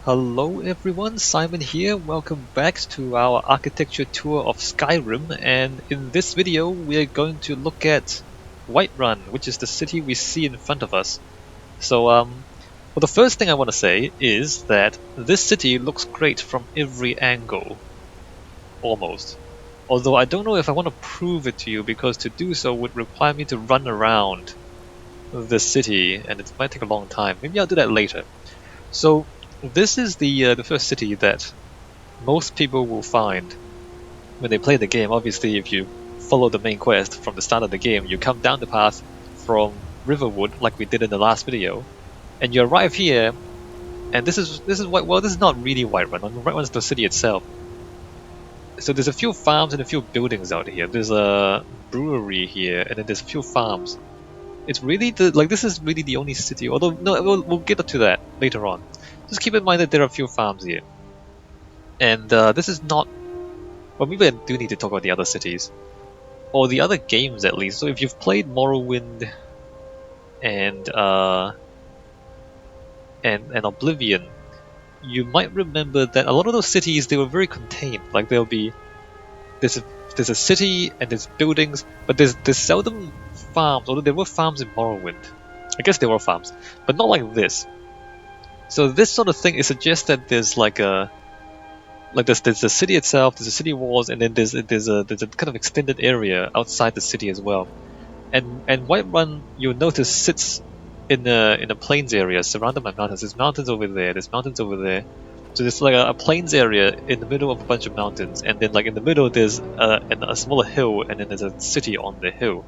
Hello everyone, Simon here. Welcome back to our architecture tour of Skyrim, and in this video we're going to look at Whiterun, which is the city we see in front of us. Well, the first thing I want to say is that this city looks great from every angle, almost. Although I don't know if I want to prove it to you, because to do so would require me to run around the city, and it might take a long time. Maybe I'll do that later. So this is the first city that most people will find when they play the game. Obviously, if you follow the main quest from the start of the game, you come down the path from Riverwood, like we did in the last video, and you arrive here. And this is well, this is not really Whiterun. Whiterun's the city itself. So there's a few farms and a few buildings out here. There's a brewery here, and then there's a few farms. It's really this is really the only city. Although no, we'll get to that later on. Just keep in mind that there are a few farms here. And this is not... Well, maybe I do need to talk about the other cities. Or the other games, at least. So if you've played Morrowind and Oblivion, you might remember that a lot of those cities, they were very contained. Like there'll be... There's a city and there's buildings, but there's seldom farms, although there were farms in Morrowind. I guess there were farms, but not like this. So this sort of thing, it suggests that there's there's the city itself, there's the city walls, and then there's a kind of extended area outside the city as well. And Whiterun, you'll notice, sits in a plains area surrounded by mountains. There's mountains over there, there's mountains over there. So there's like a plains area in the middle of a bunch of mountains, and then like in the middle there's a smaller hill, and then there's a city on the hill.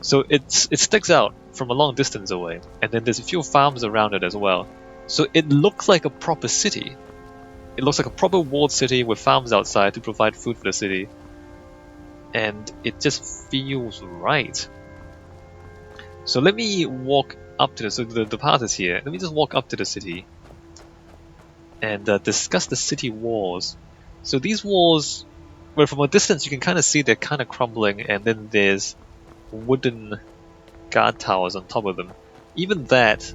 So it sticks out from a long distance away, and then there's a few farms around it as well. So it looks like a proper city. It looks like a proper walled city with farms outside to provide food for the city. And it just feels right. So let me walk up to the path is here. Let me just walk up to the city and discuss the city walls. So these walls, well, from a distance you can kind of see they're kind of crumbling, and then there's wooden guard towers on top of them. Even that,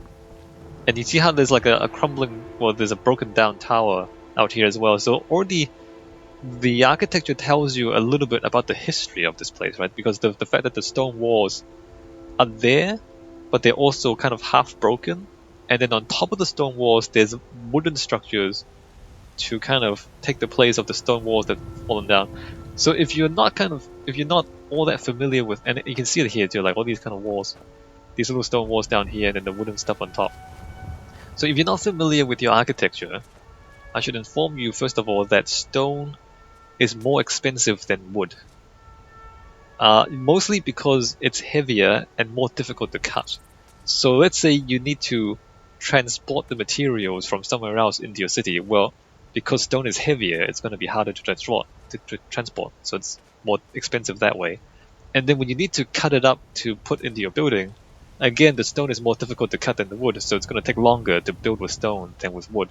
and you see how there's like a crumbling, well, there's a broken down tower out here as well. So already the architecture tells you a little bit about the history of this place, right? Because the fact that the stone walls are there, but they're also kind of half broken. And then on top of the stone walls, there's wooden structures to kind of take the place of the stone walls that have fallen down. So if you're not all that familiar with, and you can see it here too, like all these kind of walls, these little stone walls down here, and then the wooden stuff on top. So if you're not familiar with your architecture, I should inform you first of all that stone is more expensive than wood. Mostly because it's heavier and more difficult to cut. So let's say you need to transport the materials from somewhere else into your city. Well, because stone is heavier, it's going to be harder to transport. So it's more expensive that way. And then when you need to cut it up to put into your building, again, the stone is more difficult to cut than the wood, so it's going to take longer to build with stone than with wood.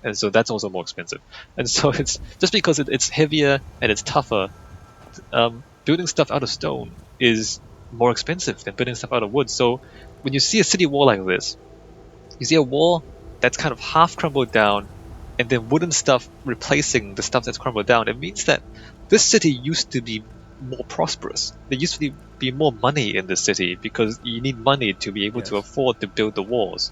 And so that's also more expensive. And so it's just because it's heavier and it's tougher, building stuff out of stone is more expensive than building stuff out of wood. So when you see a city wall like this, you see a wall that's kind of half crumbled down, and then wooden stuff replacing the stuff that's crumbled down, it means that this city used to be more prosperous. There used to be more money in this city, because you need money to be able to afford to build the walls.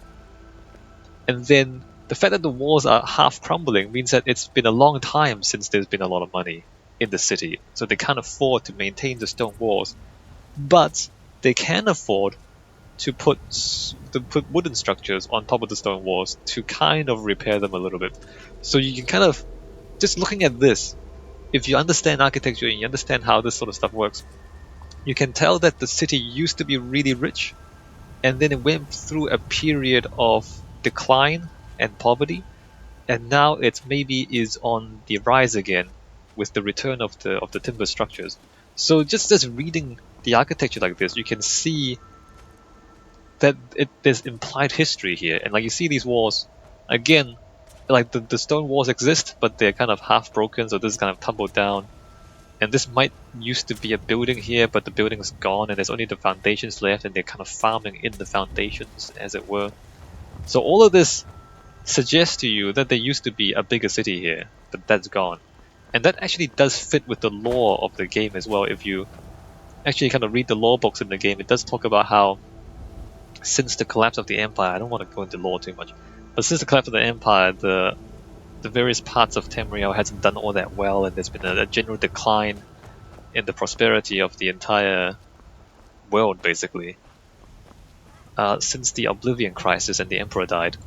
And then the fact that the walls are half crumbling means that it's been a long time since there's been a lot of money in the city, so they can't afford to maintain the stone walls. But they can afford to put wooden structures on top of the stone walls to kind of repair them a little bit. So you can kind of, just looking at this, if you understand architecture and you understand how this sort of stuff works, you can tell that the city used to be really rich, and then it went through a period of decline and poverty, and now it maybe is on the rise again with the return of the timber structures. So just reading the architecture like this, you can see that there's implied history here. And like you see these walls, again, like the stone walls exist, but they're kind of half broken, so this is kind of tumbled down. And this might used to be a building here, but the building's gone and there's only the foundations left, and they're kind of farming in the foundations, as it were. So all of this suggests to you that there used to be a bigger city here, but that's gone. And that actually does fit with the lore of the game as well. If you actually kind of read the lore books in the game, it does talk about how since the collapse of the Empire, I don't want to go into lore too much, but since the collapse of the Empire, the various parts of Tamriel hasn't done all that well, and there's been a general decline in the prosperity of the entire world, basically, since the Oblivion Crisis and the Emperor died.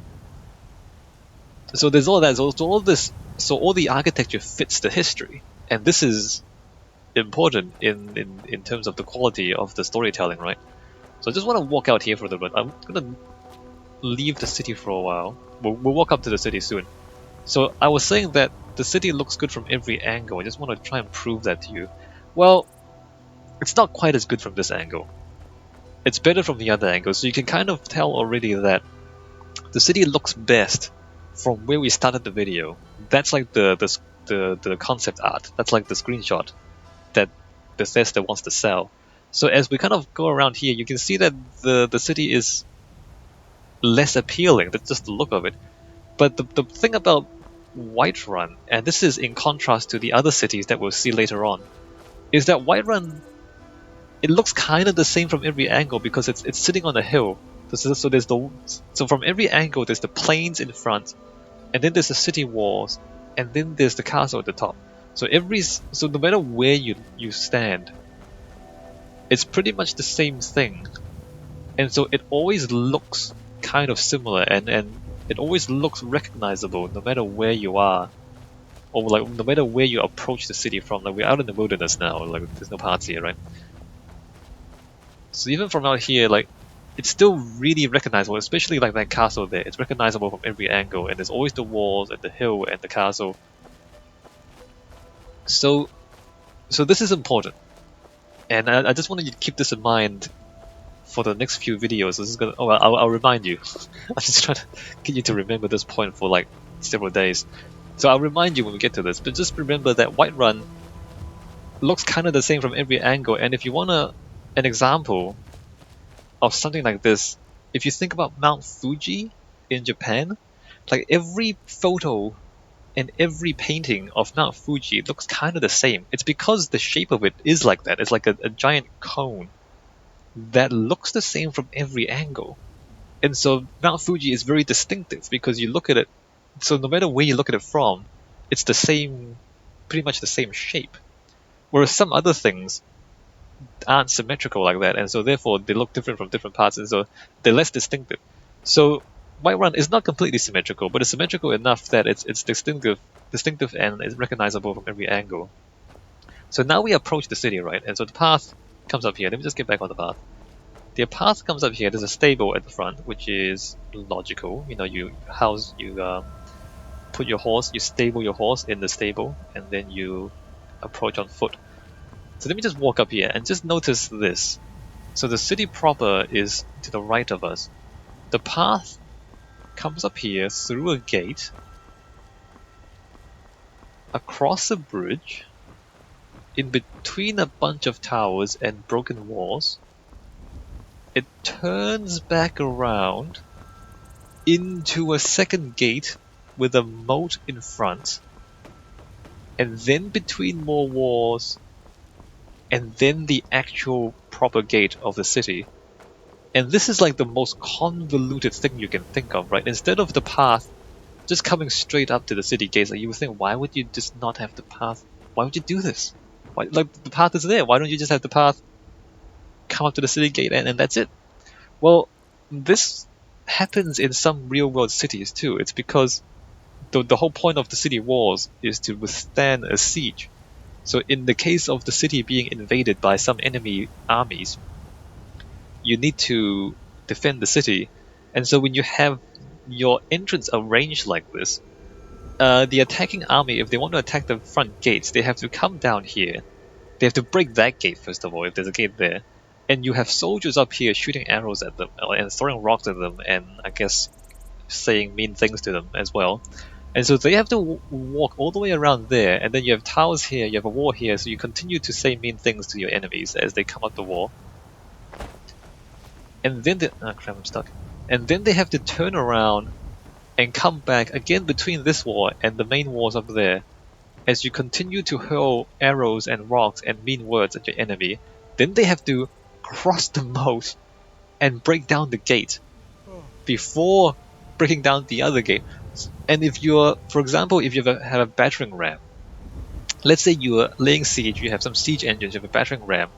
So there's all that. So all this, so all the architecture fits the history, and this is important in terms of the quality of the storytelling, right? So I just want to walk out here for a little bit. I'm gonna leave the city for a while. We'll walk up to the city soon. So I was saying that the city looks good from every angle. I just want to try and prove that to you. Well, it's not quite as good from this angle. It's better from the other angle. So you can kind of tell already that the city looks best from where we started the video. That's like the concept art. That's like the screenshot that Bethesda wants to sell. So as we kind of go around here, you can see that the city is less appealing. That's just the look of it. But the thing about Whiterun, and this is in contrast to the other cities that we'll see later on, is that Whiterun, it looks kind of the same from every angle because it's sitting on a hill. So there's so from every angle there's the plains in front, and then there's the city walls, and then there's the castle at the top. So no matter where you stand, it's pretty much the same thing, and so it always looks kind of similar, and it always looks recognizable no matter where you are, or like no matter where you approach the city from. Like we're out in the wilderness now, like there's no paths here, right? So even from out here, like it's still really recognizable, especially like that castle there. It's recognizable from every angle, and there's always the walls and the hill and the castle. So this is important, and I just wanted you to keep this in mind for the next few videos. This is gonna. Oh, I'll remind you. I'm just trying to get you to remember this point for like several days. So I'll remind you when we get to this. But just remember that Whiterun looks kind of the same from every angle. And if you want an example of something like this, if you think about Mount Fuji in Japan, like every photo and every painting of Mount Fuji looks kind of the same. It's because the shape of it is like that. It's like a giant cone that looks the same from every angle. And so Mount Fuji is very distinctive because you look at it, so no matter where you look at it from, it's the same, pretty much the same shape. Whereas some other things aren't symmetrical like that, and so therefore they look different from different parts, and so they're less distinctive. So Whiterun is not completely symmetrical, but it's symmetrical enough that it's distinctive and it's recognizable from every angle. So now we approach the city, right? And so the path comes up here. Let me just get back on the path. The path comes up here. There's a stable at the front, which is logical. You know, you put your horse, you stable your horse in the stable, and then you approach on foot. So let me just walk up here and just notice this. So the city proper is to the right of us. The path comes up here through a gate, across a bridge, in between a bunch of towers and broken walls. It turns back around into a second gate with a moat in front, and then between more walls, and then the actual proper gate of the city. And this is like the most convoluted thing you can think of, right? Instead of the path just coming straight up to the city gates, like you would think, why would you just not have the path? Why would you do this? Why, like the path is there. Why don't you just have the path come up to the city gate and that's it? Well, this happens in some real world cities too. It's because the whole point of the city walls is to withstand a siege. So in the case of the city being invaded by some enemy armies, you need to defend the city. And so when you have your entrance arranged like this, the attacking army, if they want to attack the front gates, they have to come down here. They have to break that gate first of all, if there's a gate there. And you have soldiers up here shooting arrows at them and throwing rocks at them, and I guess saying mean things to them as well. And so they have to walk all the way around there, and then you have towers here, you have a wall here, so you continue to say mean things to your enemies as they come up the wall. And then oh crap, I'm stuck. And then they have to turn around and come back again between this wall and the main walls up there. As you continue to hurl arrows and rocks and mean words at your enemy, then they have to cross the moat and break down the gate before breaking down the other gate. And if you're, for example, if you have a battering ram, let's say you are laying siege, you have some siege engines, you have a battering ram,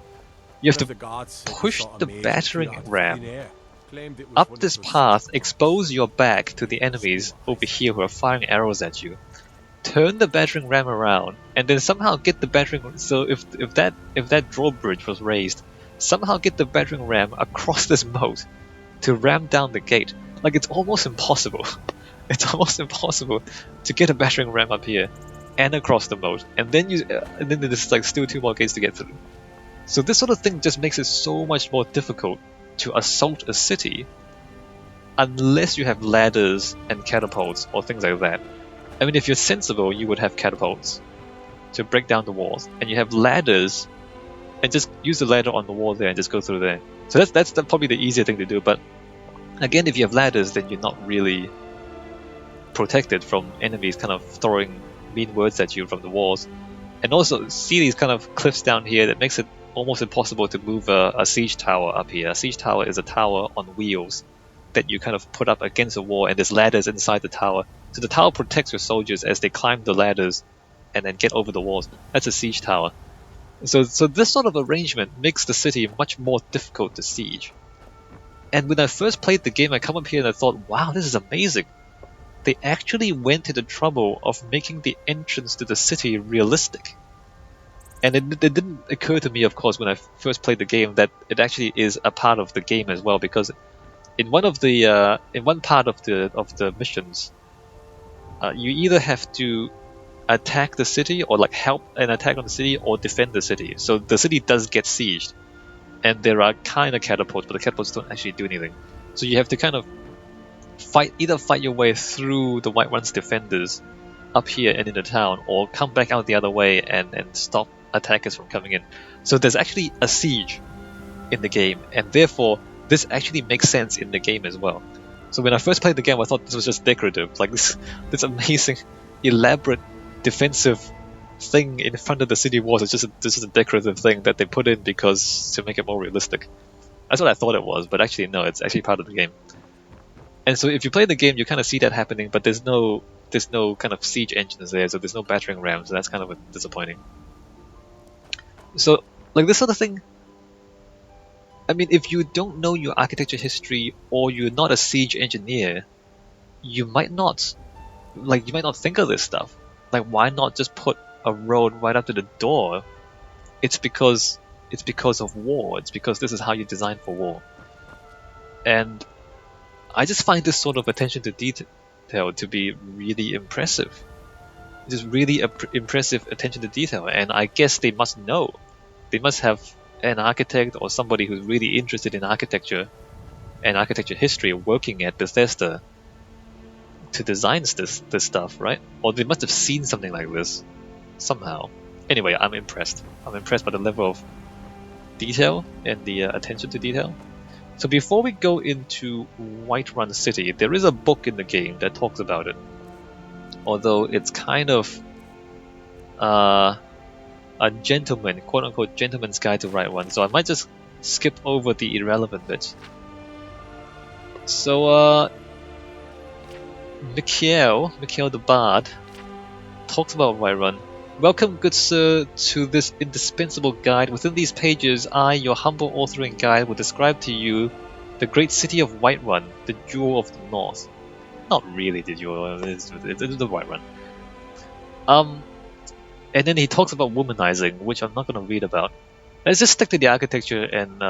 you have to push the battering ram up this path, expose your back to the enemies over here who are firing arrows at you, turn the battering ram around, and then somehow get the battering. So if that drawbridge was raised, somehow get the battering ram across this moat to ram down the gate. Like, it's almost impossible. It's almost impossible to get a battering ram up here and across the moat, and then there's like still 2 more gates to get through. So this sort of thing just makes it so much more difficult to assault a city unless you have ladders and catapults or things like that. I mean, if you're sensible, you would have catapults to break down the walls, and you have ladders, and just use the ladder on the wall there and just go through there. So that's probably the easier thing to do. But again, if you have ladders, then you're not really protected from enemies kind of throwing mean words at you from the walls. And also, see these kind of cliffs down here that makes it almost impossible to move a siege tower up here. A siege tower is a tower on wheels that you kind of put up against a wall, and there's ladders inside the tower. So the tower protects your soldiers as they climb the ladders and then get over the walls. That's a siege tower. So this sort of arrangement makes the city much more difficult to siege. And when I first played the game, I come up here and I thought, wow, this is amazing. They actually went to the trouble of making the entrance to the city realistic. And it didn't occur to me, of course, when I first played the game, that it actually is a part of the game as well, because in one part of the missions, you either have to attack the city, or like help an attack on the city, or defend the city. So the city does get sieged, and there are kind of catapults, but the catapults don't actually do anything. So you have to kind of either fight your way through the Whiterun's defenders up here and in the town, or come back out the other way and stop attackers from coming in. So there's actually a siege in the game, and therefore this actually makes sense in the game as well. So when I first played the game, I thought this was just decorative, like this amazing, elaborate defensive thing in front of the city walls is just a decorative thing that they put in because to make it more realistic. That's what I thought it was, but actually no, it's actually part of the game. And so if you play the game, you kind of see that happening, but there's no kind of siege engines there, so there's no battering rams, so that's kind of disappointing. So, like, this sort of thing, I mean, if you don't know your architecture history, or you're not a siege engineer, you might not think of this stuff. Like, why not just put a road right up to the door? It's because of war. It's because this is how you design for war. And I just find this sort of attention to detail to be really impressive. Just really impressive attention to detail, and I guess they must know. They must have an architect or somebody who's really interested in architecture and architecture history working at Bethesda to design this stuff, right? Or they must have seen something like this somehow. Anyway, I'm impressed. I'm impressed by the level of detail and the attention to detail. So before we go into Whiterun City, there is a book in the game that talks about it. Although it's kind of a gentleman, quote-unquote gentleman's guide to Whiterun, so I might just skip over the irrelevant bits. So Mikhail the Bard talks about Whiterun. Welcome, good sir, to this indispensable guide. Within these pages, I, your humble authoring guide, will describe to you the great city of Whiterun, the jewel of the north. Not really the jewel, it's the Whiterun. And then he talks about womanizing, which I'm not going to read about. Let's just stick to the architecture and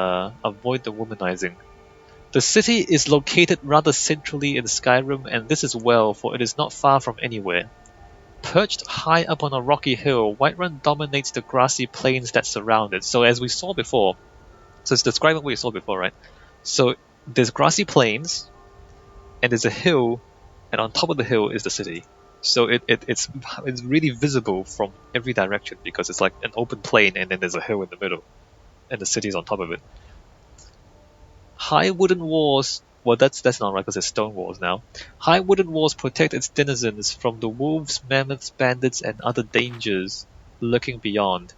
avoid the womanizing. The city is located rather centrally in Skyrim, and this is well, for it is not far from anywhere. Perched high up on a rocky hill, Whiterun dominates the grassy plains that surround it. So as we saw before, so it's describing what you saw before, right? So there's grassy plains, and there's a hill, and on top of the hill is the city. So it's really visible from every direction because it's like an open plain, and then there's a hill in the middle, and the city's on top of it. High wooden walls Well, that's not right because there's stone walls now. High wooden walls protect its denizens from the wolves, mammoths, bandits, and other dangers lurking beyond.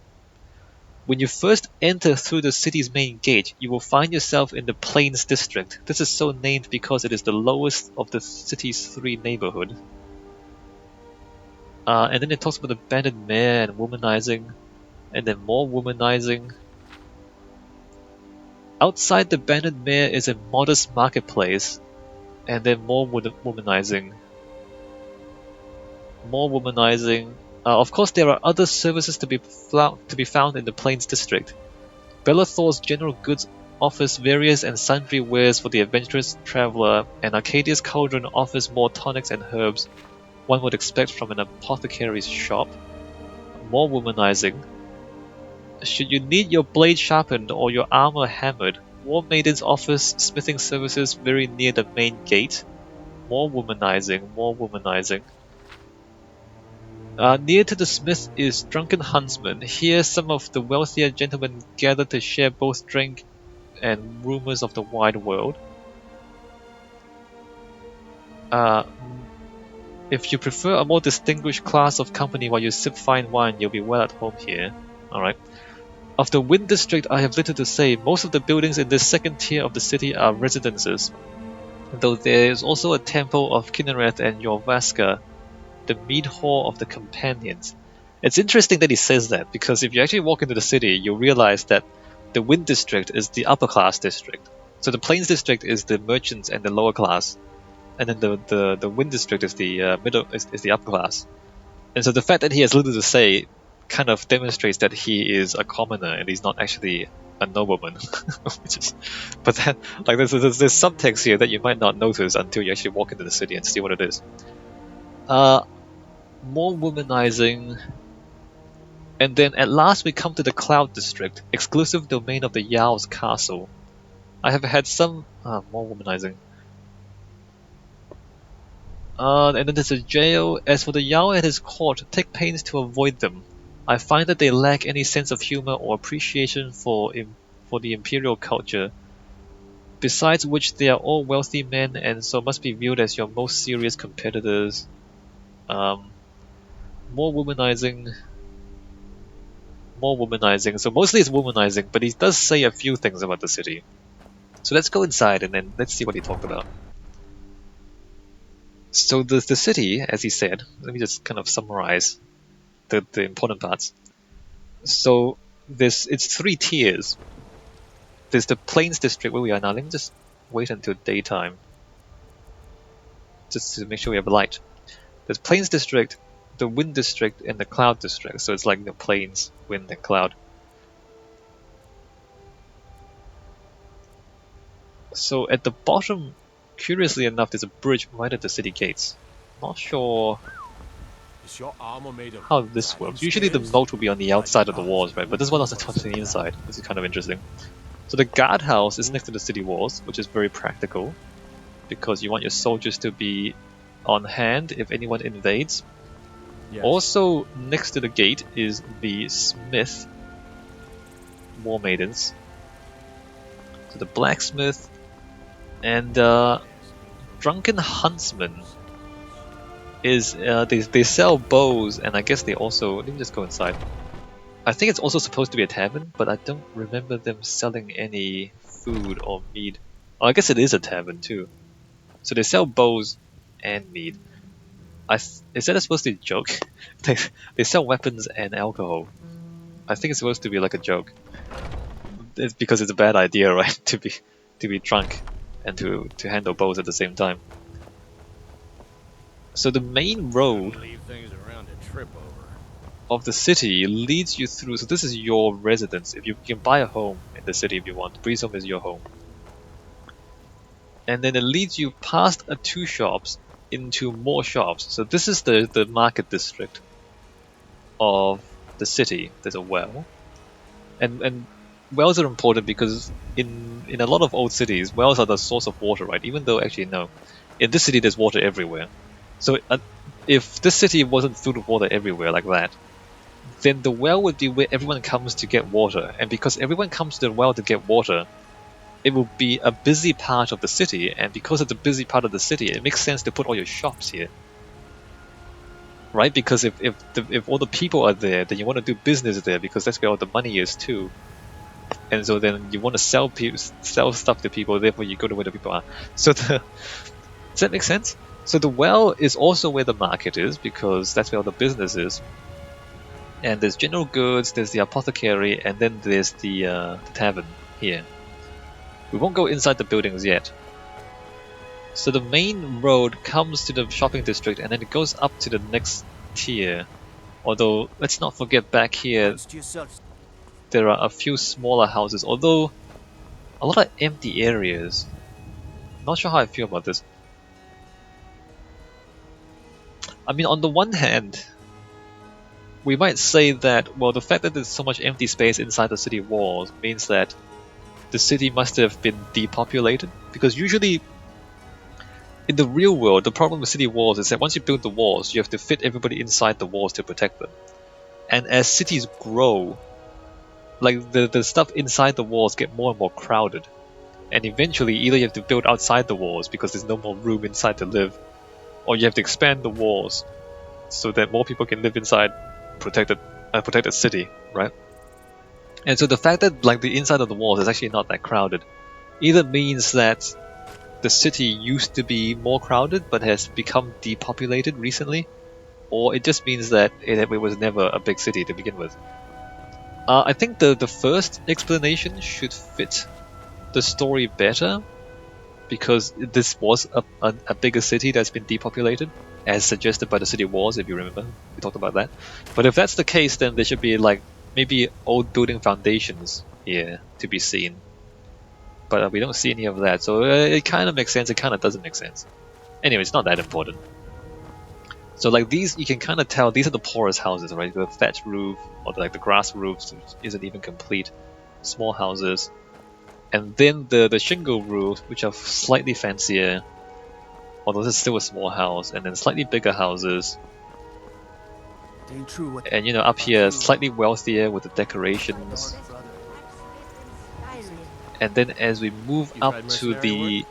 When you first enter through the city's main gate, you will find yourself in the Plains District. This is so named because it is the lowest of the city's 3 neighborhoods. And then it talks about the banded mare and womanizing, and then more womanizing. Outside the banded mare is a modest marketplace, and then more womanizing. More womanizing. Of course, there are other services to be found in the Plains District. Bellathor's general goods offers various and sundry wares for the adventurous traveler, and Arcadia's Cauldron offers more tonics and herbs one would expect from an apothecary's shop. More womanizing. Should you need your blade sharpened or your armor hammered, War Maidens offers smithing services very near the main gate. More womanizing, more womanizing. Near to the smith is Drunken Huntsman. Here some of the wealthier gentlemen gather to share both drink and rumors of the wide world. If you prefer a more distinguished class of company while you sip fine wine, you'll be well at home here. Alright. Of the Wind District, I have little to say. Most of the buildings in this second tier of the city are residences, though there is also a temple of Kinnereth and Jorvaska, the mead hall of the companions. It's interesting that he says that, because if you actually walk into the city, you'll realize that the Wind District is the upper class district. So the Plains District is the merchants and the lower class, and then the Wind District is the is the upper class. And so the fact that he has little to say kind of demonstrates that he is a commoner and he's not actually a nobleman. But then, like, there's subtext here that you might not notice until you actually walk into the city and see what it is. More womanizing. And then at last we come to the Cloud District, exclusive domain of the Jarl's castle. I have had some more womanizing. And then there's a jail. As for the Jarl and his court, take pains to avoid them. I find that they lack any sense of humor or appreciation for the imperial culture. Besides which, they are all wealthy men and so must be viewed as your most serious competitors. More womanizing. More womanizing. So mostly it's womanizing, but he does say a few things about the city. So let's go inside and then let's see what he talked about. So the city, as he said, let me just kind of summarize the important parts. So it's 3 tiers. There's the Plains District where we are now. Let me just wait until daytime, just to make sure we have light. There's Plains District, the Wind District, and the Cloud District. So it's like the Plains, Wind, and Cloud. So at the bottom, curiously enough, there's a bridge right at the city gates. Not sure how this works. Usually the moat will be on the outside of the walls, right? But this one is on the inside. This is kind of interesting. So the guardhouse is next to the city walls, which is very practical, because you want your soldiers to be on hand if anyone invades. Yes. Also next to the gate is the smith, War Maidens. So the blacksmith and Drunken Huntsman is they sell bows, and I guess they also, let me just go inside. I think it's also supposed to be a tavern, but I don't remember them selling any food or mead. Oh, I guess it is a tavern too. So they sell bows and mead. Is that supposed to be a joke? They sell weapons and alcohol. I think it's supposed to be like a joke. It's because it's a bad idea, right? to be drunk and to handle bows at the same time. So the main road of the city leads you through. So this is your residence. If you can buy a home in the city if you want. Breeze Home is your home. And then it leads you past 2 shops into more shops. So this is the market district of the city. There's a well. And wells are important because in a lot of old cities, wells are the source of water, right? Even though actually no. In this city there's water everywhere. So if this city wasn't filled with water everywhere like that, then the well would be where everyone comes to get water. And because everyone comes to the well to get water, it will be a busy part of the city, and because it's a busy part of the city, it makes sense to put all your shops here, right? Because if all the people are there, then you want to do business there because that's where all the money is too. And so then you want to sell stuff to people, therefore you go to where the people are. So does that make sense? So the well is also where the market is because that's where all the business is. And there's general goods, there's the apothecary, and then there's the tavern here. We won't go inside the buildings yet. So the main road comes to the shopping district and then it goes up to the next tier. Although, let's not forget back here, there are a few smaller houses, although a lot of empty areas. Not sure how I feel about this. I mean, on the one hand, we might say that, well, the fact that there's so much empty space inside the city walls means that the city must have been depopulated, because usually in the real world, the problem with city walls is that once you build the walls, you have to fit everybody inside the walls to protect them. And as cities grow, like the stuff inside the walls get more and more crowded. And eventually, either you have to build outside the walls because there's no more room inside to live, or you have to expand the walls so that more people can live inside protected city, right? And so the fact that like the inside of the walls is actually not that crowded either means that the city used to be more crowded but has become depopulated recently, or it just means that it was never a big city to begin with. I think the first explanation should fit the story better, because this was a bigger city that's been depopulated, as suggested by the city walls, if you remember. We talked about that. But if that's the case, then there should be like maybe old building foundations here to be seen. But we don't see any of that, so it kind of makes sense, it kind of doesn't make sense. Anyway, it's not that important. So like these, you can kind of tell these are the poorest houses, right? The thatch roof, or like the grass roofs isn't even complete. Small houses. And then the shingle roofs, which are slightly fancier, although this is still a small house, and then slightly bigger houses. And you know, up here, slightly wealthier with the decorations. And then as we move up to the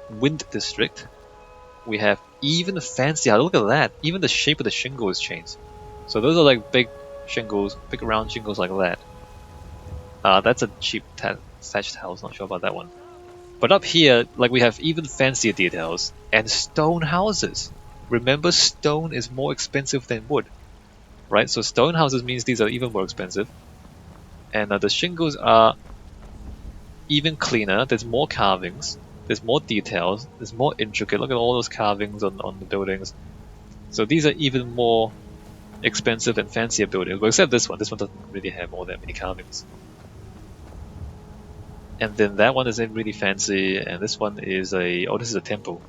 wind district, we have even fancier. Look at that! Even the shape of the shingle is changed. So those are like big shingles, big round shingles like that. That's a cheap thatched house, not sure about that one. But up here, like we have even fancier details and stone houses. Remember, stone is more expensive than wood, right? So stone houses means these are even more expensive. And the shingles are even cleaner. There's more carvings, there's more details, there's more intricate. Look at all those carvings on the buildings. So these are even more expensive and fancier buildings, but except this one. This one doesn't really have all that many carvings. And then that one isn't really fancy, and this one is this is a temple.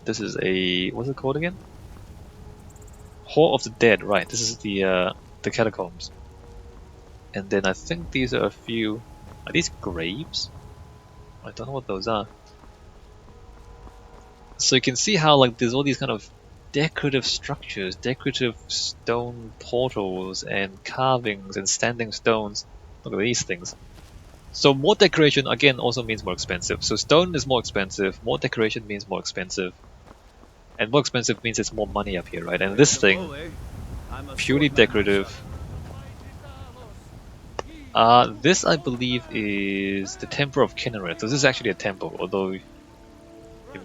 This is a, what's it called again? Hall of the Dead, right? This is the catacombs. And then I think these are a few. Are these graves? I don't know what those are. So you can see how like there's all these kind of decorative structures, decorative stone portals and carvings and standing stones. Look at these things. So more decoration again also means more expensive. So stone is more expensive, more decoration means more expensive. And more expensive means it's more money up here, right? And this thing, purely decorative. This I believe is the Temple of Kinnereth. So this is actually a temple, although you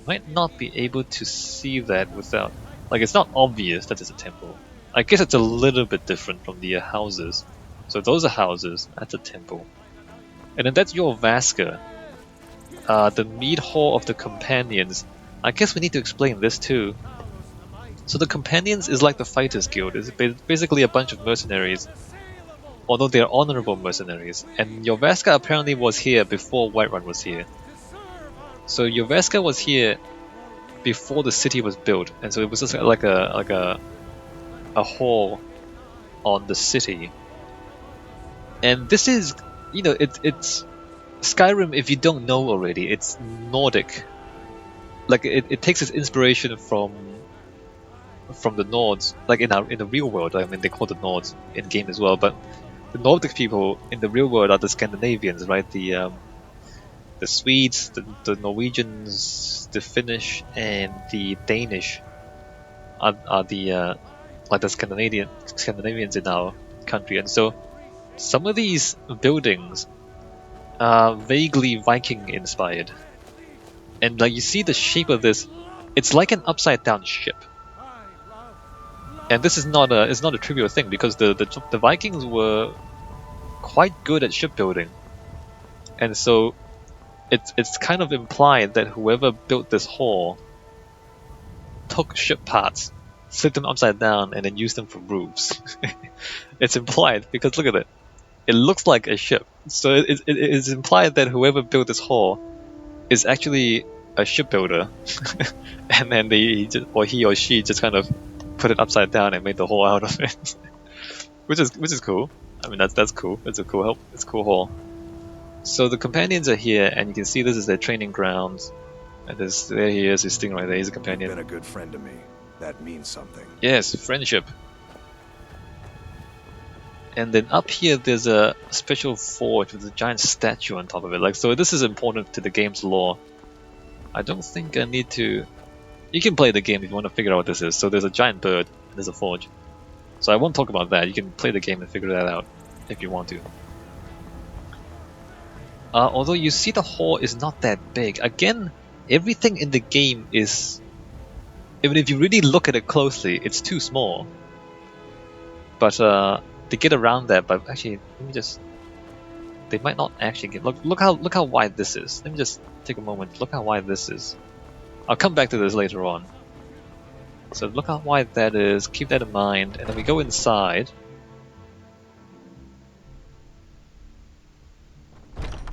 might not be able to see that without, like it's not obvious that it's a temple. I guess it's a little bit different from the houses. So those are houses, that's a temple. And then that's your Vaska, the mead hall of the companions. I guess we need to explain this too. So the companions is like the fighters guild. It's basically a bunch of mercenaries, although they're honorable mercenaries. And Jorvaska apparently was here before Whiterun was here. So Jorvaska was here before the city was built, and so it was just like a hall on the city. And this is, you know, it's Skyrim. If you don't know already, it's Nordic. Like it takes its inspiration from the Nords, like in the real world. I mean, they call the Nords in game as well, but the Nordic people in the real world are the Scandinavians, right? The The Swedes, the Norwegians, the Finnish, and the Danish are the like the Scandinavians in our country, and so some of these buildings are vaguely Viking inspired. And like you see the shape of this, it's like an upside down ship. And this is not a trivial thing because the Vikings were quite good at shipbuilding, and so it's kind of implied that whoever built this hall took ship parts, flipped them upside down, and then used them for roofs. It's implied because look at it. It looks like a ship, so it is implied that whoever built this hall is actually a shipbuilder, and then he or she just kind of put it upside down and made the hall out of it, which is cool. I mean that's cool. It's a cool hall. So the companions are here, and you can see this is their training grounds. And there he is, he's sitting right there. He's a companion. You've been a good friend to me. That means something. Yes, friendship. And then up here, there's a special forge with a giant statue on top of it. Like, so this is important to the game's lore. I don't think I need to. You can play the game if you want to figure out what this is. So there's a giant bird. And there's a forge. So I won't talk about that. You can play the game and figure that out if you want to. Although you see the hall is not that big. Again, everything in the game is, even if you really look at it closely, it's too small. But to get around that, but actually, let me just. They might not actually get. Look how wide this is. Let me just take a moment. Look how wide this is. I'll come back to this later on. So look how wide that is. Keep that in mind, and then we go inside.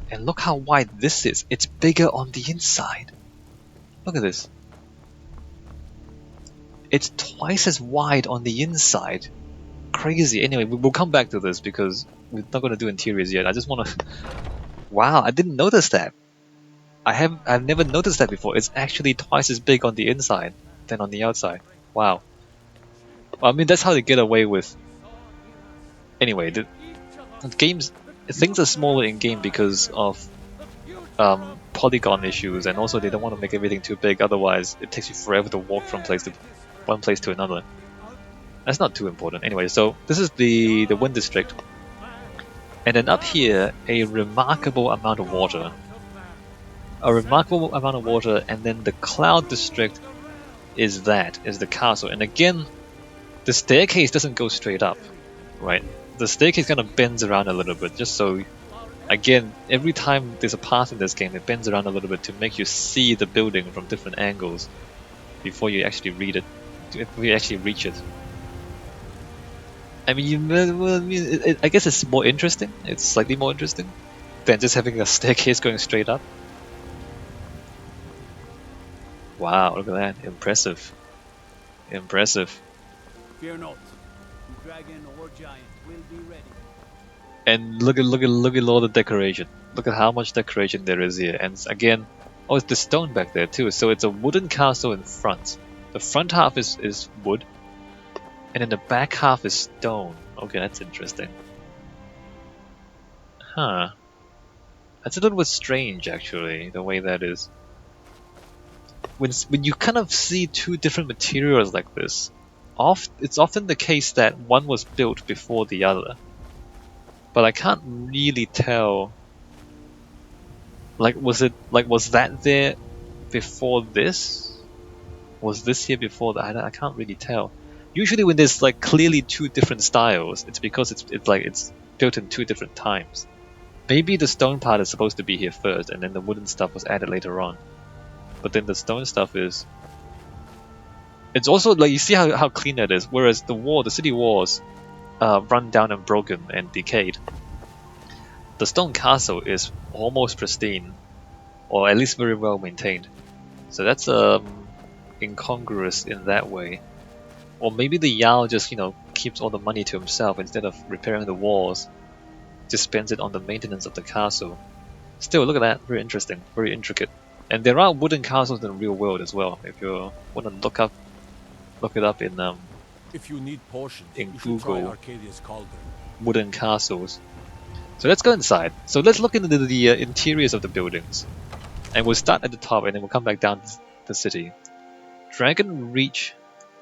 And look how wide this is. It's bigger on the inside. Look at this. It's twice as wide on the inside. Crazy. Anyway, we'll come back to this because we're not going to do interiors yet. I just want to... Wow, I didn't notice that. I've never noticed that before. It's actually twice as big on the inside than on the outside. Wow. Well, I mean, that's how they get away with... Anyway, the games... Things are smaller in game because of polygon issues, and also they don't want to make everything too big. Otherwise, it takes you forever to walk from one place to another. That's not too important. Anyway, so this is the Wind District, and then up here, a remarkable amount of water. A remarkable amount of water, and then the Cloud District is the castle. And again, the staircase doesn't go straight up, right? The staircase kind of bends around a little bit, just so, again, every time there's a path in this game, it bends around a little bit to make you see the building from different angles before you actually read it, before you actually reach it. I mean, I guess it's more interesting. It's slightly more interesting than just having a staircase going straight up. Wow, look at that! Impressive, impressive. Fear not, the dragon or giant will be ready. And look at all the decoration. Look at how much decoration there is here. And again, oh, it's the stone back there too. So it's a wooden castle in front. The front half is wood, and then the back half is stone. Okay, that's interesting. Huh. That's a little bit strange, actually, the way that is. When you kind of see two different materials like this, it's often the case that one was built before the other. But I can't really tell. Was that there before this? Was this here before that? I can't really tell. Usually when there's like clearly two different styles, it's because it's built in two different times. Maybe the stone part is supposed to be here first, and then the wooden stuff was added later on. But then the stone stuff is... It's also like, you see how clean that is, whereas the city walls run down and broken and decayed. The stone castle is almost pristine, or at least very well maintained. So that's incongruous in that way. Or maybe the Jarl just, keeps all the money to himself instead of repairing the walls. Just spends it on the maintenance of the castle. Still, look at that, very interesting, very intricate. And there are wooden castles in the real world as well. If you want to look it up in if you need potions, in you should try Google, Arcadia's Cauldron. wooden castles. So let's go inside. So let's look into the interiors of the buildings. And we'll start at the top and then we'll come back down to the city. Dragon Reach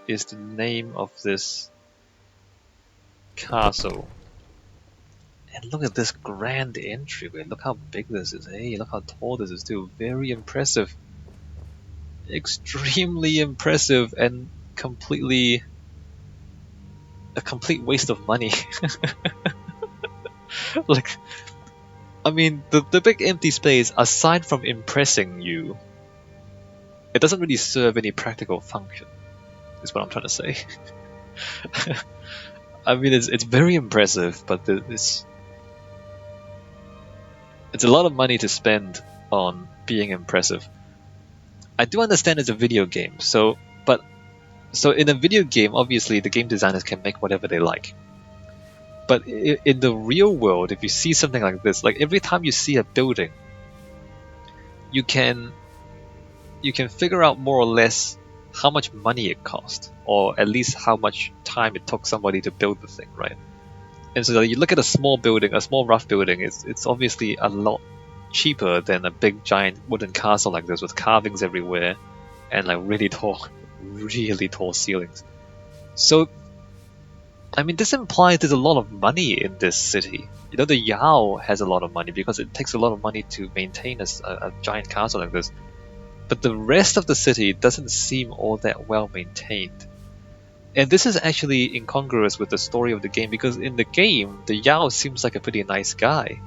is the name of this castle. And look at this grand entryway. Look how big this is. Hey, look how tall this is too. Very impressive. Extremely impressive and completely a complete waste of money. Like, I mean, the big empty space, aside from impressing you, it doesn't really serve any practical function, is what I'm trying to say. I mean, it's very impressive, but it's a lot of money to spend on being impressive. I do understand it's a video game, so in a video game, obviously the game designers can make whatever they like. But in the real world, if you see something like this, like every time you see a building, you can figure out more or less how much money it cost, or at least how much time it took somebody to build the thing, right? And so you look at a small building, a small rough building, it's obviously a lot cheaper than a big giant wooden castle like this with carvings everywhere and like really tall ceilings. So, I mean, this implies there's a lot of money in this city. You know, the Yao has a lot of money because it takes a lot of money to maintain a giant castle like this. But the rest of the city doesn't seem all that well maintained. And this is actually incongruous with the story of the game because in the game, the Yao seems like a pretty nice guy.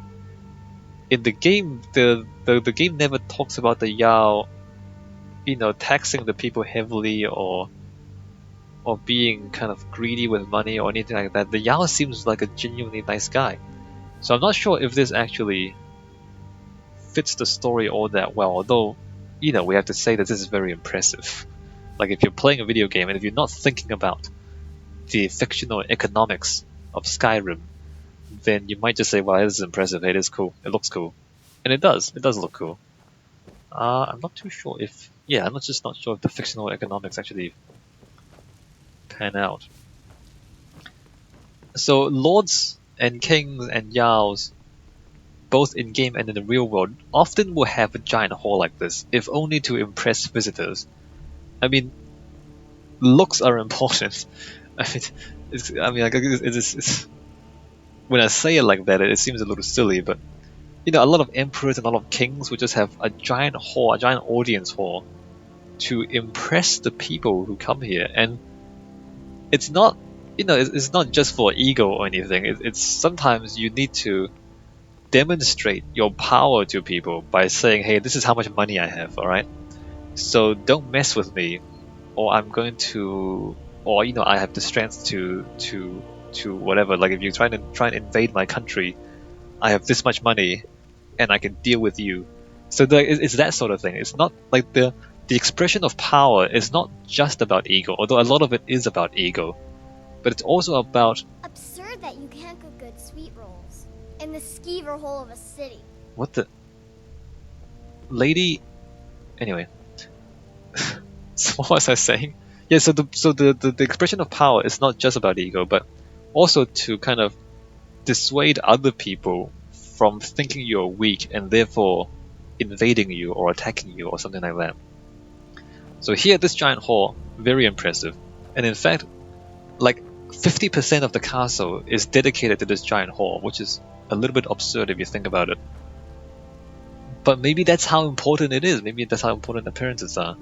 In the game, the game never talks about the Yao, you know, taxing the people heavily or being kind of greedy with money or anything like that. The Yao seems like a genuinely nice guy. So I'm not sure if this actually fits the story all that well, although, you know, we have to say that this is very impressive. Like if you're playing a video game and if you're not thinking about the fictional economics of Skyrim, then you might just say, well, this is impressive, it is cool, it looks cool. And it does look cool. I'm not too sure if, I'm just not sure if the fictional economics actually pan out. So lords and kings and yaos, both in game and in the real world, often will have a giant hall like this, if only to impress visitors. I mean, looks are important. It's when I say it like that, it seems a little silly, but you know, a lot of emperors and a lot of kings would just have a giant hall, a giant audience hall, to impress the people who come here. And it's not, you know, it's not just for ego or anything. It's sometimes you need to demonstrate your power to people by saying, hey, this is how much money I have, all right? So don't mess with me, or I'm going to, or you know, I have the strength to whatever. Like if you try and invade my country, I have this much money, and I can deal with you. So it's that sort of thing. It's not like the expression of power is not just about ego, although a lot of it is about ego, but it's also about. Absurd that you can't cook good sweet rolls in the skeever hole of a city. What the lady? Anyway. So what was I saying? Yeah, so the expression of power is not just about ego, but also to kind of dissuade other people from thinking you're weak and therefore invading you or attacking you or something like that. So here, this giant hall, very impressive. And in fact, like 50% of the castle is dedicated to this giant hall, which is a little bit absurd if you think about it. But maybe that's how important it is. Maybe that's how important appearances are.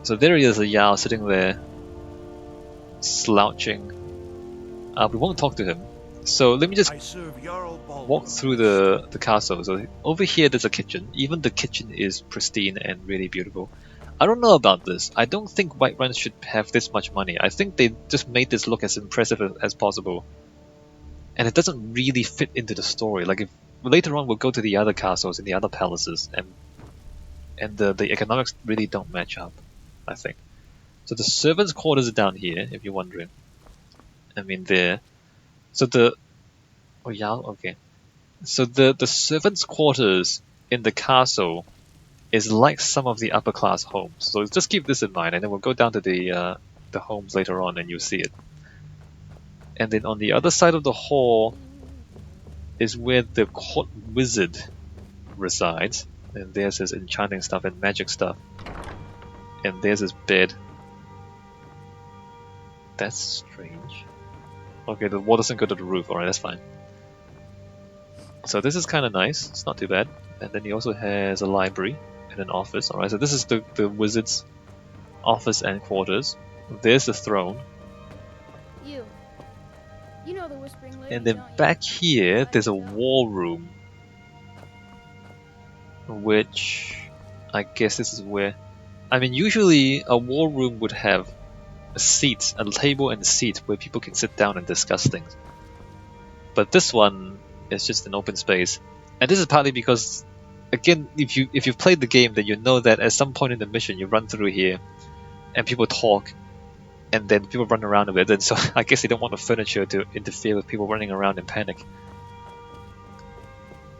So there he is, a Yao sitting there, slouching. We won't talk to him. So let me just walk through the castle. So over here there's a kitchen. Even the kitchen is pristine and really beautiful. I don't know about this. I don't think Whiterun should have this much money. I think they just made this look as impressive as possible. And it doesn't really fit into the story. Like if later on we'll go to the other castles and the other palaces, and the economics really don't match up, I think. So the servants' quarters are down here, if you're wondering. I mean there. So okay. So the servants' quarters in the castle is like some of the upper class homes. So just keep this in mind, and then we'll go down to the homes later on, and you'll see it. And then on the other side of the hall, is where the court wizard resides. And there's his enchanting stuff and magic stuff. And there's his bed. That's strange. Okay, the wall doesn't go to the roof. Alright, that's fine. So this is kind of nice. It's not too bad. And then he also has a library and an office. Alright, so this is the wizard's office and quarters. There's the throne. You know the Whispering Lady, And then don't you? back here, there's a war room. Which I guess this is where... I mean, usually a war room would have a seat, a table and a seat where people can sit down and discuss things. But this one is just an open space. And this is partly because, again, if you've played the game, then you know that at some point in the mission you run through here and people talk and then people run around a bit, and so I guess they don't want the furniture to interfere with people running around in panic.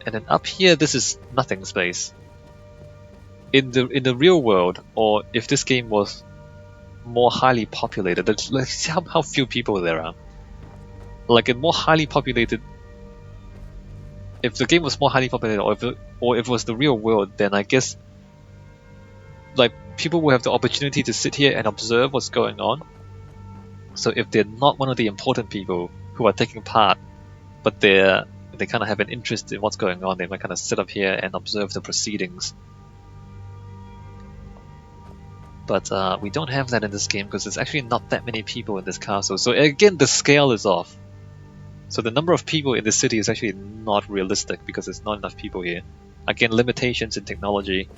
And then up here, this is nothing space. In the real world, or if this game was more highly populated, let's see how few people there are. Like in more highly populated, if the game was more highly populated, or if it was the real world, then I guess like people will have the opportunity to sit here and observe what's going on. So if they're not one of the important people who are taking part, but they kind of have an interest in what's going on, they might kind of sit up here and observe the proceedings. But we don't have that in this game because there's actually not that many people in this castle. So again, the scale is off. So the number of people in the city is actually not realistic because there's not enough people here. Again, limitations in technology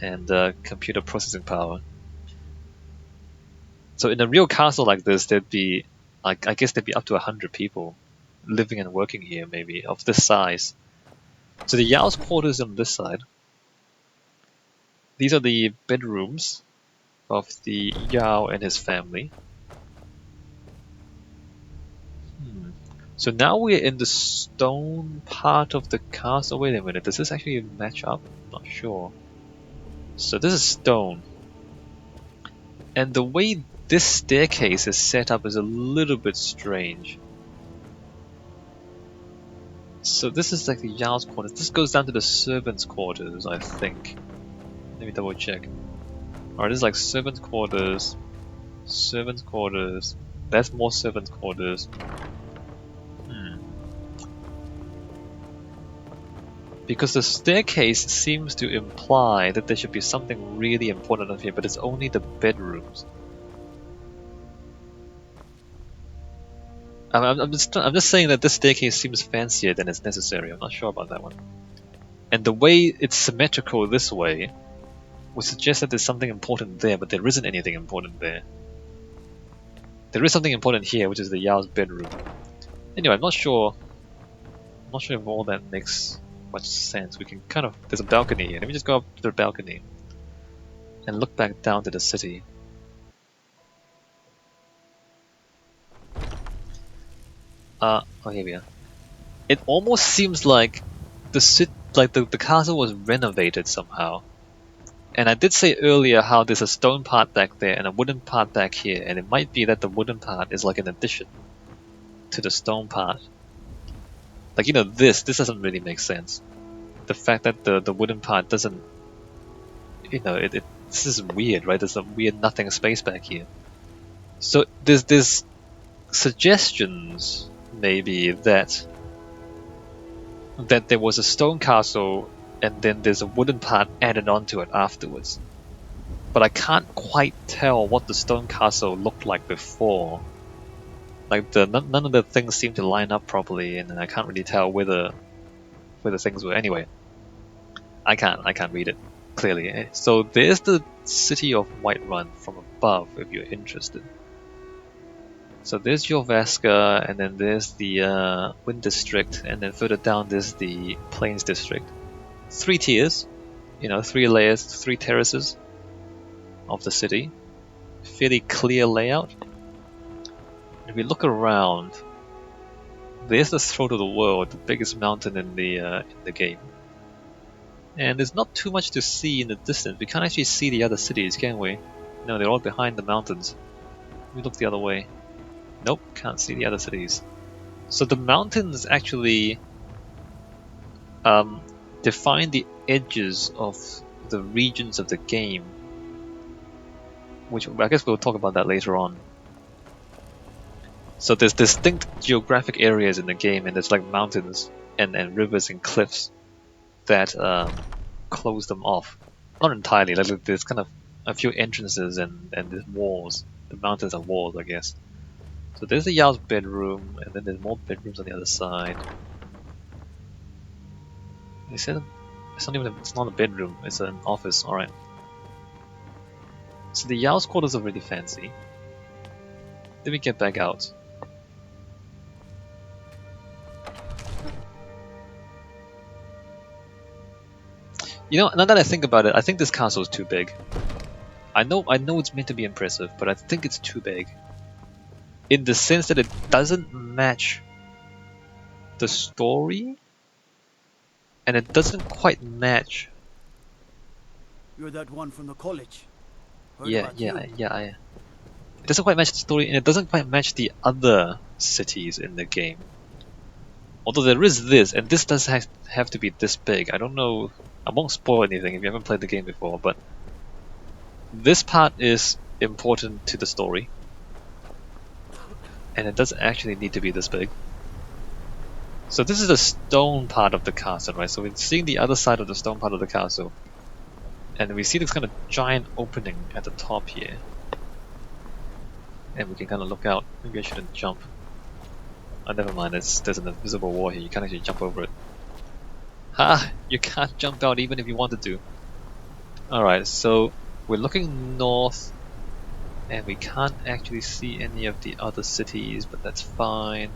and computer processing power. So in a real castle like this, there'd be, I guess there'd be up to 100 people living and working here, maybe, of this size. So the Yao's quarters on this side. These are the bedrooms of the Yao and his family. So now we're in the stone part of the castle. Wait a minute, does this actually match up? I'm not sure. So this is stone. And the way this staircase is set up is a little bit strange. So this is like the Yao's quarters. This goes down to the servants' quarters, I think. Let me double check. Alright, this is like servants' quarters. Servants' quarters. That's more servants' quarters. Because the staircase seems to imply that there should be something really important up here, but it's only the bedrooms. I'm just saying that this staircase seems fancier than is necessary. I'm not sure about that one. And the way it's symmetrical this way would suggest that there's something important there, but there isn't anything important there. There is something important here, which is the Yao's bedroom. Anyway, I'm not sure if all that makes much sense. We can kind of... There's a balcony here. Let me just go up to the balcony and look back down to the city. Oh, here we are. It almost seems like the castle was renovated somehow. And I did say earlier how there's a stone part back there and a wooden part back here, and it might be that the wooden part is like an addition to the stone part. Like, you know, this doesn't really make sense. The fact that the wooden part doesn't, you know, this is weird, right? There's a weird nothing space back here. So there's suggestions maybe that there was a stone castle and then there's a wooden part added onto it afterwards. But I can't quite tell what the stone castle looked like before. Like none of the things seem to line up properly, and I can't really tell where the things were. Anyway, I can't read it clearly. So there's the city of Whiterun from above, if you're interested. So there's Jorvaska, and then there's the Wind District, and then further down there's the Plains District. 3 tiers, you know, 3 layers, 3 terraces of the city. Fairly clear layout. If we look around, there's the throat of the world, the biggest mountain in the game. And there's not too much to see in the distance. We can't actually see the other cities, can we? No, they're all behind the mountains. We look the other way. Nope, can't see the other cities. So the mountains actually define the edges of the regions of the game, which I guess we'll talk about that later on. So there's distinct geographic areas in the game, and there's like mountains and rivers and cliffs that close them off. Not entirely, like there's kind of a few entrances and there's walls. The mountains are walls, I guess. So there's the Jarl's bedroom, and then there's more bedrooms on the other side. They said it's not a bedroom, it's an office, alright. So the Jarl's quarters are really fancy. Let me get back out. You know, now that I think about it, I think this castle is too big. I know it's meant to be impressive, but I think it's too big. In the sense that it doesn't match the story, and it doesn't quite match. You're that one from the college. Heard Yeah, about yeah, you. yeah. It doesn't quite match the story, and it doesn't quite match the other cities in the game. Although there is this, and this does have to be this big. I don't know. I won't spoil anything if you haven't played the game before, but this part is important to the story, and it doesn't actually need to be this big. So this is the stone part of the castle, right? So we're seeing the other side of the stone part of the castle, and we see this kind of giant opening at the top here, and we can kind of look out. Maybe I shouldn't jump. Oh, never mind. There's an invisible wall here. You can't actually jump over it. Ha! You can't jump out even if you wanted to. Alright, so we're looking north, and we can't actually see any of the other cities, but that's fine.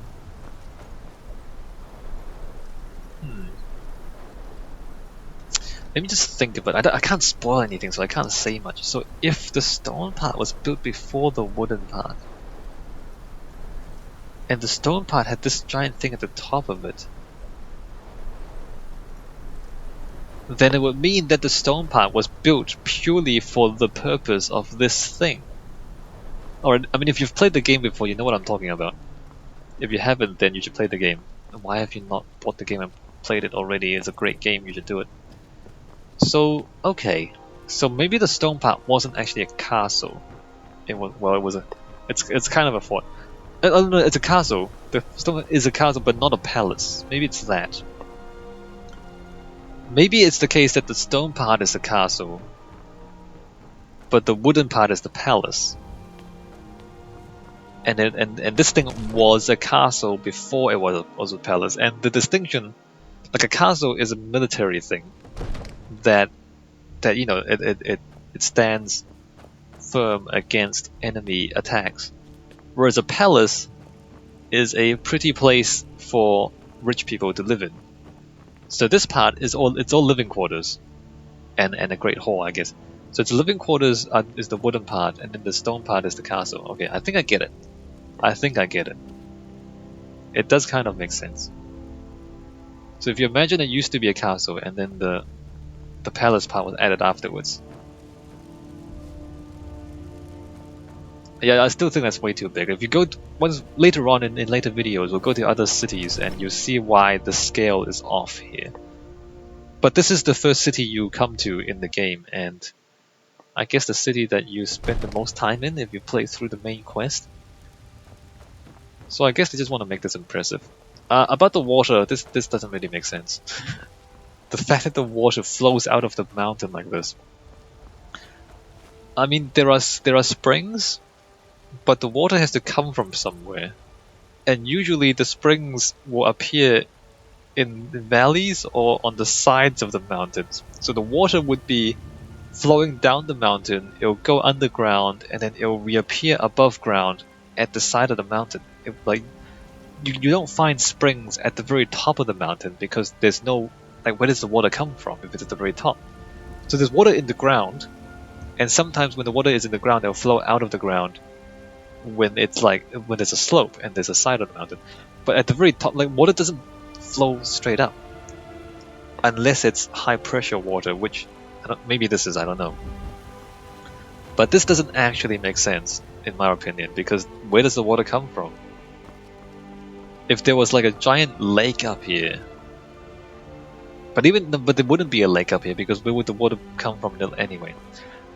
Let me just think about it. I can't spoil anything, so I can't say much. So if the stone part was built before the wooden part, and the stone part had this giant thing at the top of it, then it would mean that the stone part was built purely for the purpose of this thing. Or, I mean, if you've played the game before, you know what I'm talking about. If you haven't, then you should play the game. And why have you not bought the game and played it already? It's a great game, you should do it. So, okay. So maybe the stone part wasn't actually a castle. It was, well, it was a... It's kind of a fort. Oh no, it's a castle. The stone is a castle, but not a palace. Maybe it's that. Maybe it's the case that the stone part is the castle, but the wooden part is the palace. And this thing was a castle before it was a palace. And the distinction, like a castle is a military thing that you know it stands firm against enemy attacks, whereas a palace is a pretty place for rich people to live in. So this part is all living quarters, and a great hall, I guess. So it's living quarters is the wooden part, and then the stone part is the castle. Okay, I think I get it. I think I get it. It does kind of make sense. So if you imagine it used to be a castle, and then the palace part was added afterwards. Yeah, I still think that's way too big. If you go once later on in later videos, we'll go to other cities and you'll see why the scale is off here. But this is the first city you come to in the game, and I guess the city that you spend the most time in if you play through the main quest. So I guess they just want to make this impressive. About the water, this doesn't really make sense. The fact that the water flows out of the mountain like this. I mean, there are springs, but the water has to come from somewhere, and usually the springs will appear in valleys or on the sides of the mountains. So the water would be flowing down the mountain, it'll go underground, and then it'll reappear above ground at the side of the mountain. You don't find springs at the very top of the mountain because there's no, like, where does the water come from if it's at the very top? So there's water in the ground, and sometimes when the water is in the ground, it'll flow out of the ground when there's a slope and there's a side of the mountain. But at the very top, like, water doesn't flow straight up unless it's high pressure water, which maybe this is, I don't know. But this doesn't actually make sense in my opinion, because where does the water come from? If there was like a giant lake up here, But there wouldn't be a lake up here because where would the water come from anyway?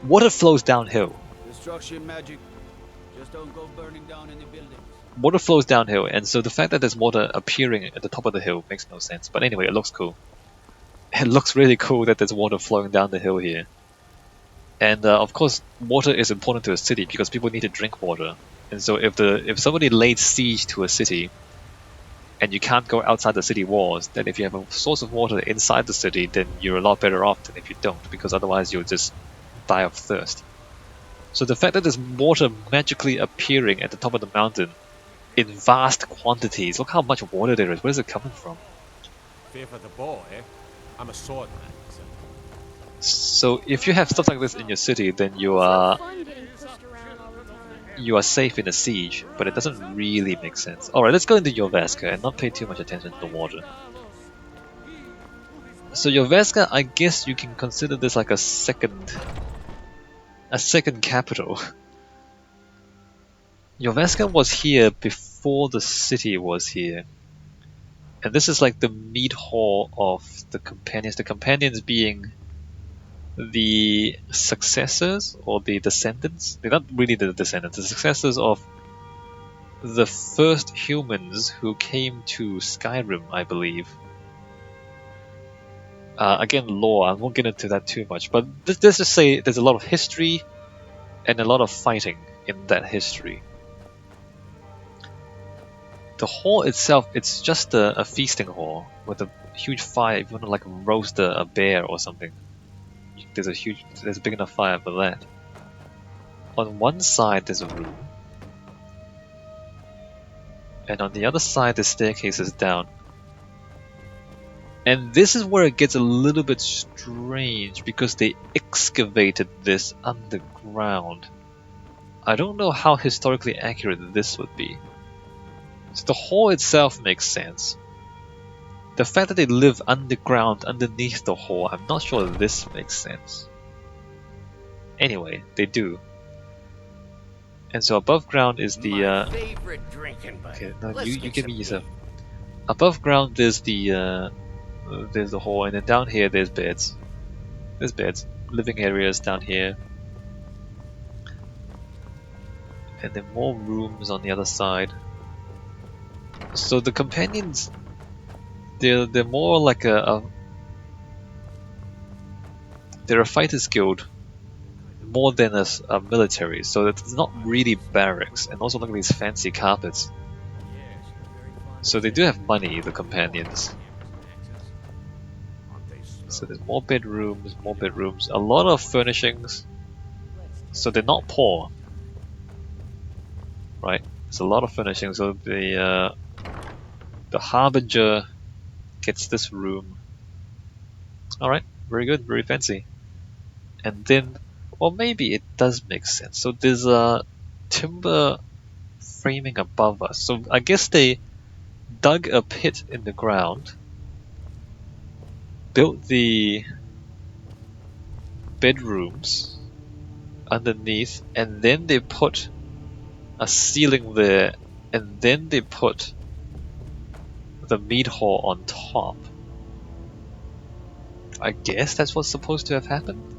Water flows downhill. Destruction magic. Just don't go burning down any buildings. Water flows downhill, and so the fact that there's water appearing at the top of the hill makes no sense. But anyway, it looks cool. It looks really cool that there's water flowing down the hill here. And of course, water is important to a city because people need to drink water. And so if somebody laid siege to a city, and you can't go outside the city walls, then if you have a source of water inside the city, then you're a lot better off than if you don't, because otherwise you'll just die of thirst. So the fact that there's water magically appearing at the top of the mountain in vast quantities, look how much water there is, where is it coming from? Fear for the boy, eh? I'm a swordman. So if you have stuff like this in your city, then you are safe in a siege, but it doesn't really make sense. Alright, let's go into Jorvaska and not pay too much attention to the water. So Jorvaska, I guess you can consider this like a second capital. Jorvaska was here before the city was here. And this is like the meat hall of the companions. The companions being the successors or the descendants. They're not really the descendants, the successors of the first humans who came to Skyrim, I believe. Again, lore, I won't get into that too much, but let's just say there's a lot of history and a lot of fighting in that history. The hall itself, it's just a feasting hall with a huge fire. If you want to like roast a bear or something, there's a big enough fire for that. On one side there's a room, and on the other side the staircase is down. And this is where it gets a little bit strange because they excavated this underground. I don't know how historically accurate this would be. So the hall itself makes sense. The fact that they live underground underneath the hall, I'm not sure this makes sense. Anyway, they do. And so above ground is the favorite drinking buddy. okay, no, Let's you get give some me yourself. Above ground there's the hall, and then down here there's beds. There's beds. Living areas down here. And then more rooms on the other side. So the companions, they're more like they're a fighters guild more than a military, so it's not really barracks. And also look at these fancy carpets. So they do have money, the companions. So there's more bedrooms, a lot of furnishings. So they're not poor, right? There's a lot of furnishings. So the Harbinger gets this room. Alright, very good, very fancy. And then, well, maybe it does make sense. So there's a timber framing above us. So I guess they dug a pit in the ground, built the bedrooms underneath, and then they put a ceiling there, and then they put the meat hall on top. I guess that's what's supposed to have happened.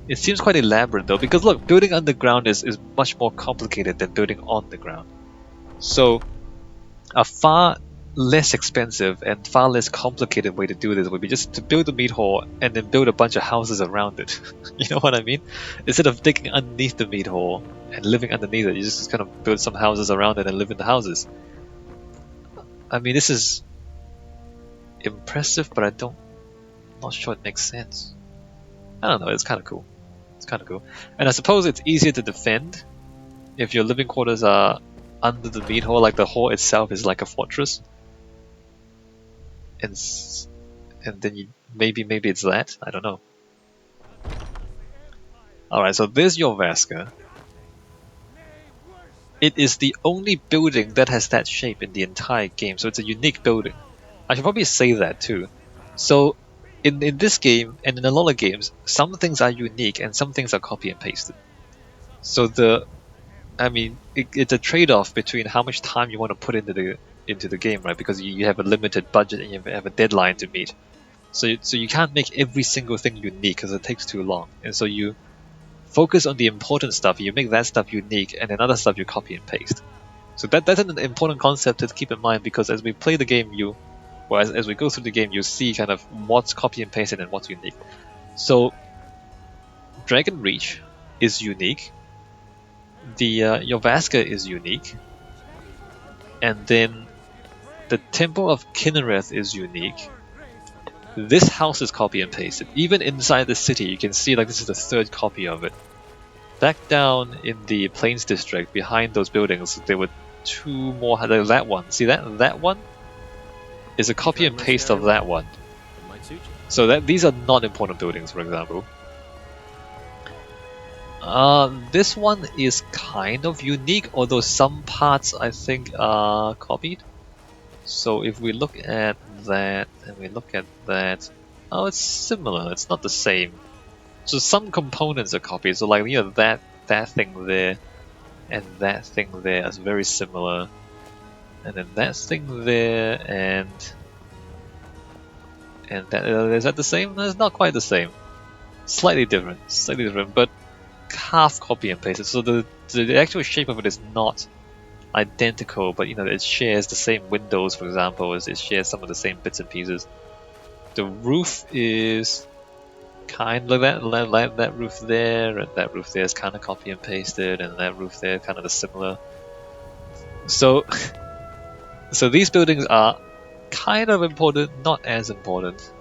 It seems quite elaborate though, because look, building underground is much more complicated than building on the ground. So a far less expensive and far less complicated way to do this would be just to build a meat hall and then build a bunch of houses around it. You know what I mean? Instead of digging underneath the meat hall and living underneath it, you just kind of build some houses around it and live in the houses. I mean, this is impressive, but not sure it makes sense. I don't know, it's kind of cool. It's kind of cool. And I suppose it's easier to defend if your living quarters are under the meat hall, like the hall itself is like a fortress. And then maybe it's that? I don't know. Alright, so there's Jorvaska. It is the only building that has that shape in the entire game, so it's a unique building. I should probably say that too. So in this game, and in a lot of games, some things are unique and some things are copy and pasted. So it's a trade-off between how much time you want to put into the game, right? Because you have a limited budget and you have a deadline to meet. So you can't make every single thing unique because it takes too long. And so you focus on the important stuff, you make that stuff unique, and then other stuff you copy and paste. So that's an important concept to keep in mind, because as we play the game, as we go through the game, you see kind of what's copy and pasted and what's unique. So Dragon Reach is unique. Your Vaska is unique, and then the Temple of Kinnereth is unique. This house is copy and pasted. Even inside the city, you can see like this is the third copy of it. Back down in the Plains District, behind those buildings, there were two more. That one, see that one is a copy and paste of that one. So these are not important buildings, for example. This one is kind of unique, although some parts I think are copied. So if we look at that and we look at that, oh, it's similar. It's not the same. So some components are copied. So like that thing there and that thing there is very similar, and then that thing there and that is that the same? No, it's not quite the same. Slightly different, but half copy and pasted. So the actual shape of it is not identical, but it shares the same windows, for example, as it shares some of the same bits and pieces. The roof is kind of like that roof there, and that roof there is kind of copy and pasted, and that roof there kind of similar. So these buildings are kind of important, not as important.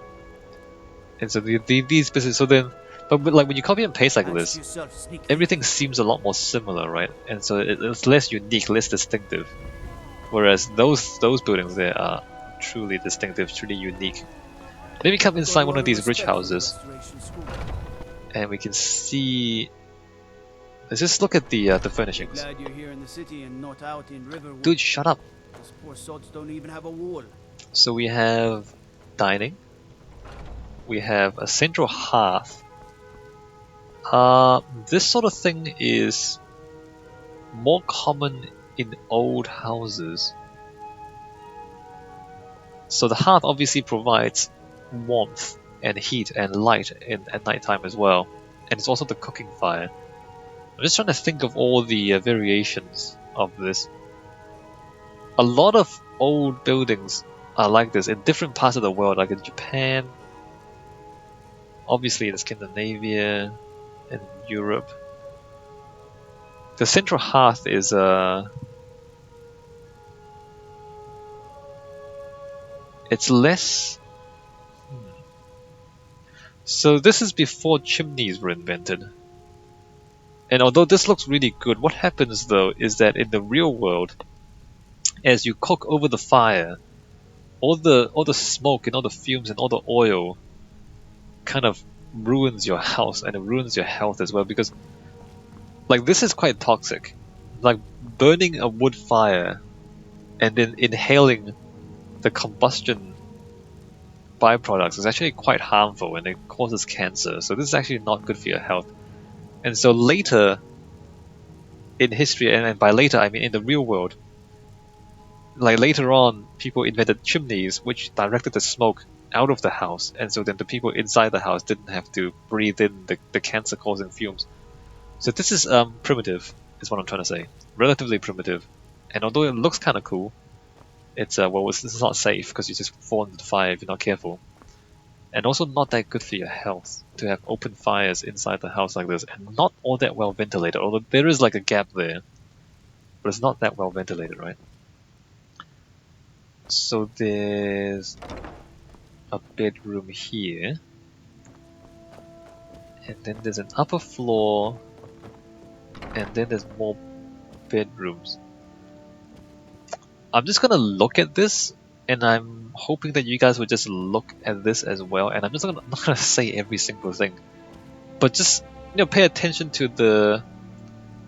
And so these businesses, but like when you copy and paste like this, everything seems a lot more similar, right? And so it's less unique, less distinctive. Whereas those buildings there are truly distinctive, truly unique. Maybe come inside one of these rich houses, and we can see. Let's just look at the furnishings. Glad you're here in the city and not out in Riverwood. Dude, shut up. Those poor sods don't even have a wall. So we have dining. We have a central hearth. This sort of thing is more common in old houses. So the hearth obviously provides warmth and heat and light at nighttime as well, and it's also the cooking fire. I'm just trying to think of all the variations of this. A lot of old buildings are like this in different parts of the world, like in Japan, obviously in Scandinavia, in Europe. The central hearth is it's less. So this is before chimneys were invented. And although this looks really good, what happens though is that in the real world, as you cook over the fire, all the smoke and all the fumes and all the oil kind of ruins your house, and it ruins your health as well, because like this is quite toxic. Like burning a wood fire and then inhaling the combustion byproducts is actually quite harmful, and it causes cancer. So this is actually not good for your health. And so later in history, and by later I mean in the real world, like later on, people invented chimneys which directed the smoke out of the house, and so then the people inside the house didn't have to breathe in the cancer-causing fumes. So this is primitive, is what I'm trying to say. Relatively primitive. And although it looks kind of cool, it's it's not safe because you just fall into the fire if you're not careful. And also not that good for your health to have open fires inside the house like this, and not all that well ventilated, although there is like a gap there, but it's not that well ventilated, right? So there's a bedroom here, and then there's an upper floor, and then there's more bedrooms. I'm just gonna look at this, and I'm hoping that you guys would just look at this as well. And I'm just not gonna say every single thing, but just pay attention to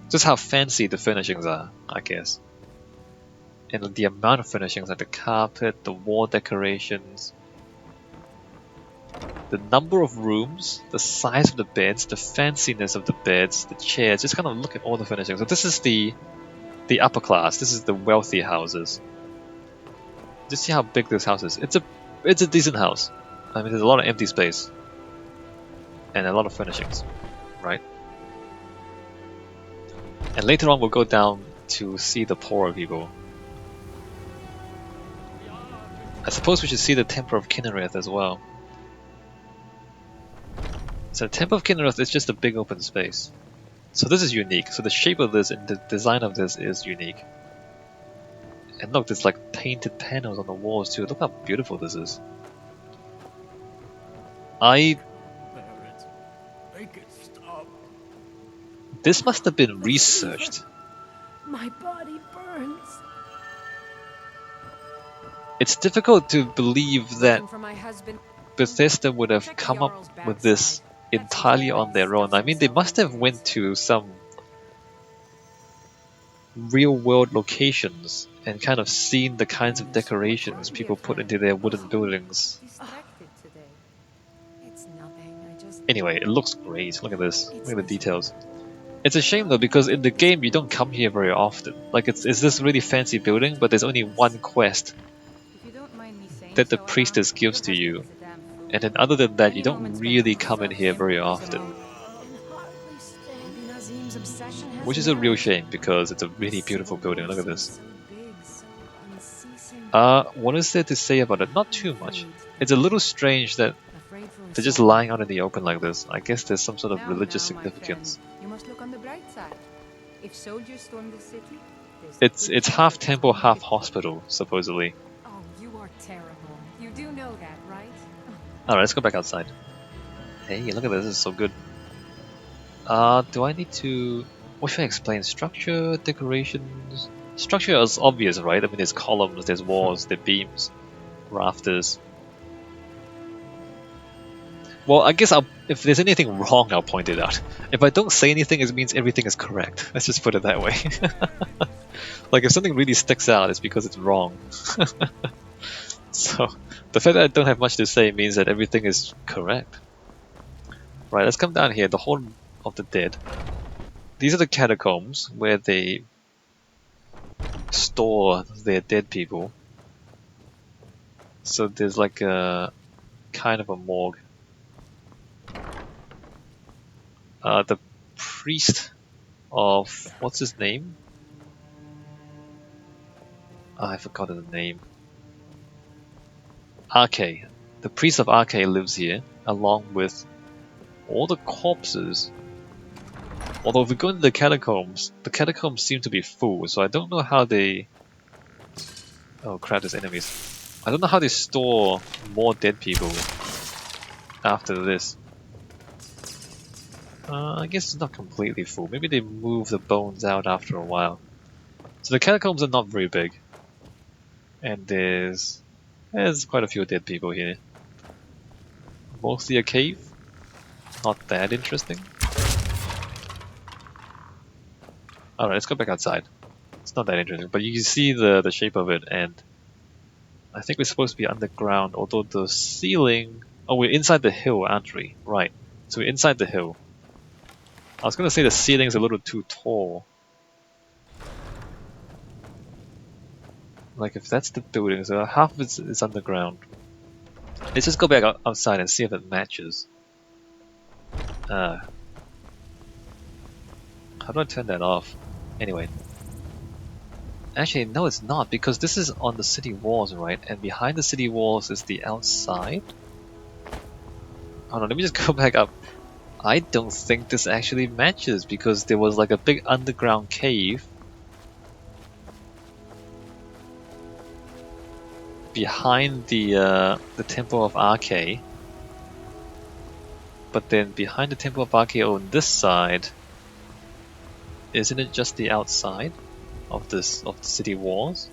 just how fancy the furnishings are, I guess, and the amount of furnishings, like the carpet, the wall decorations, the number of rooms, the size of the beds, the fanciness of the beds, the chairs. Just kind of look at all the furnishings. So this is the upper class. This is the wealthy houses. Just see how big this house is. It's a decent house. I mean, there's a lot of empty space. And a lot of furnishings, right? And later on we'll go down to see the poorer people. I suppose we should see the Temple of Kinnereth as well. So the Temple of Kinnereth is just a big open space. So this is unique. So the shape of this and the design of this is unique. And look, there's like painted panels on the walls too. Look how beautiful this is. Make it stop. This must have been researched. My body burns. It's difficult to believe that Looking for my husband. Bethesda would have Check the come Jarl's up with this backside. entirely on their own. I mean, they must have went to some real-world locations and kind of seen the kinds of decorations people put into their wooden buildings. Distracted today. It's nothing. I just. Anyway, it looks great. Look at this. Look at the details. It's a shame though, because in the game you don't come here very often. Like, it's this really fancy building, but there's only one quest If you don't mind me saying that the so, priestess gives to your you. husband is a damn fool. And then other than that, you Any don't moment's really gonna come in here very often. Maybe Nazim's obsession has Which is a real merit. shame, because it's a really beautiful building. Look at this. So big, so unceasing. What is there to say about it? Not too much. It's a little strange that Afraid for they're just herself. lying out in the open like this. I guess there's some sort of Now, religious now, my significance. friend, you must look on the bright side. If soldiers storm the city, there's It's good it's chance half that temple, someone half could- hospital, supposedly. Oh, you are terrible. You do know that, right? Alright, let's go back outside. Hey, look at this, this is so good. Do I need to... What should I explain? Structure, decorations... Structure is obvious, right? I mean, there's columns, there's walls, there's beams, rafters. Well, I guess if there's anything wrong, I'll point it out. If I don't say anything, it means everything is correct. Let's just put it that way. Like, if something really sticks out, it's because it's wrong. So, the fact that I don't have much to say means that everything is correct. Right, let's come down here. The Hall of the Dead. These are the catacombs where they store their dead people. So there's like a kind of a morgue. The priest of... what's his name? I forgot the name. Arche. The priest of Arche lives here, along with all the corpses. Although if we go into the catacombs seem to be full, so I don't know how they... Oh crap, there's enemies. I don't know how they store more dead people after this. I guess it's not completely full. Maybe they move the bones out after a while. So the catacombs are not very big. And there's quite a few dead people here. Mostly a cave. Not that interesting. Alright, let's go back outside. It's not that interesting, but you can see the shape of it, and I think we're supposed to be underground, although the ceiling... Oh, we're inside the hill, aren't we? Right. So we're inside the hill. I was gonna say the ceiling's a little too tall. Like, if that's the building, so half of it is underground. Let's just go back outside and see if it matches. How do I turn that off? Anyway. Actually, no it's not, because this is on the city walls, right? And behind the city walls is the outside? Hold on, let me just go back up. I don't think this actually matches, because there was like a big underground cave behind the Temple of Arche. But then behind the Temple of Arche on this side, isn't it just the outside of the city walls?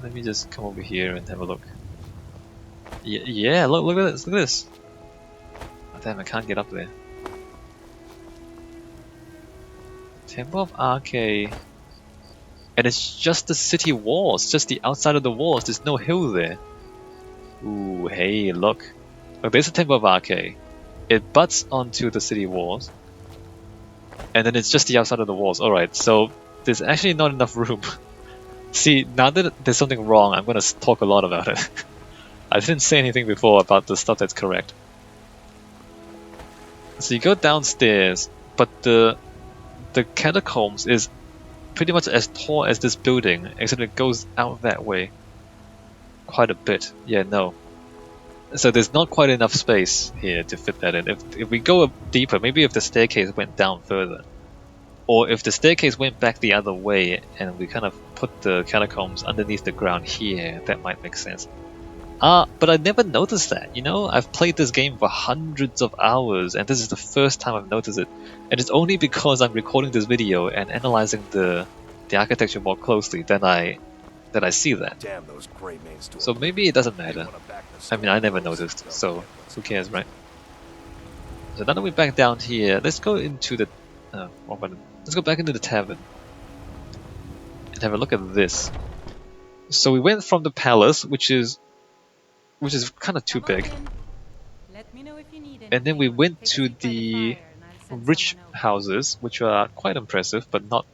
Let me just come over here and have a look. Yeah, look at this, look at this. Oh, damn, I can't get up there. Temple of Arche. And it's just the city walls, just the outside of the walls, there's no hill there. Ooh, hey, look. Look, there's the Temple of Arche. It butts onto the city walls. And then it's just the outside of the walls. Alright, so there's actually not enough room. See, now that there's something wrong, I'm gonna talk a lot about it. I didn't say anything before about the stuff that's correct. So you go downstairs, but the catacombs is pretty much as tall as this building, except it goes out that way quite a bit. Yeah, no. So there's not quite enough space here to fit that in. If we go up deeper, maybe if the staircase went down further, or if the staircase went back the other way and we kind of put the catacombs underneath the ground here, that might make sense. But I never noticed that, you know? I've played this game for hundreds of hours, and this is the first time I've noticed it. And it's only because I'm recording this video and analyzing the architecture more closely that I see that. Damn those gray main stores. So maybe it doesn't matter. I mean, I never noticed, so who cares, right? So now that we're back down here, let's go into the... wrong button. Let's go back into the tavern and have a look at this. So we went from the palace, which is kind of too big, Let me know if you need and then we anything. went Take a to seat by the fire and I'll send rich someone over. houses, which are quite impressive, but not.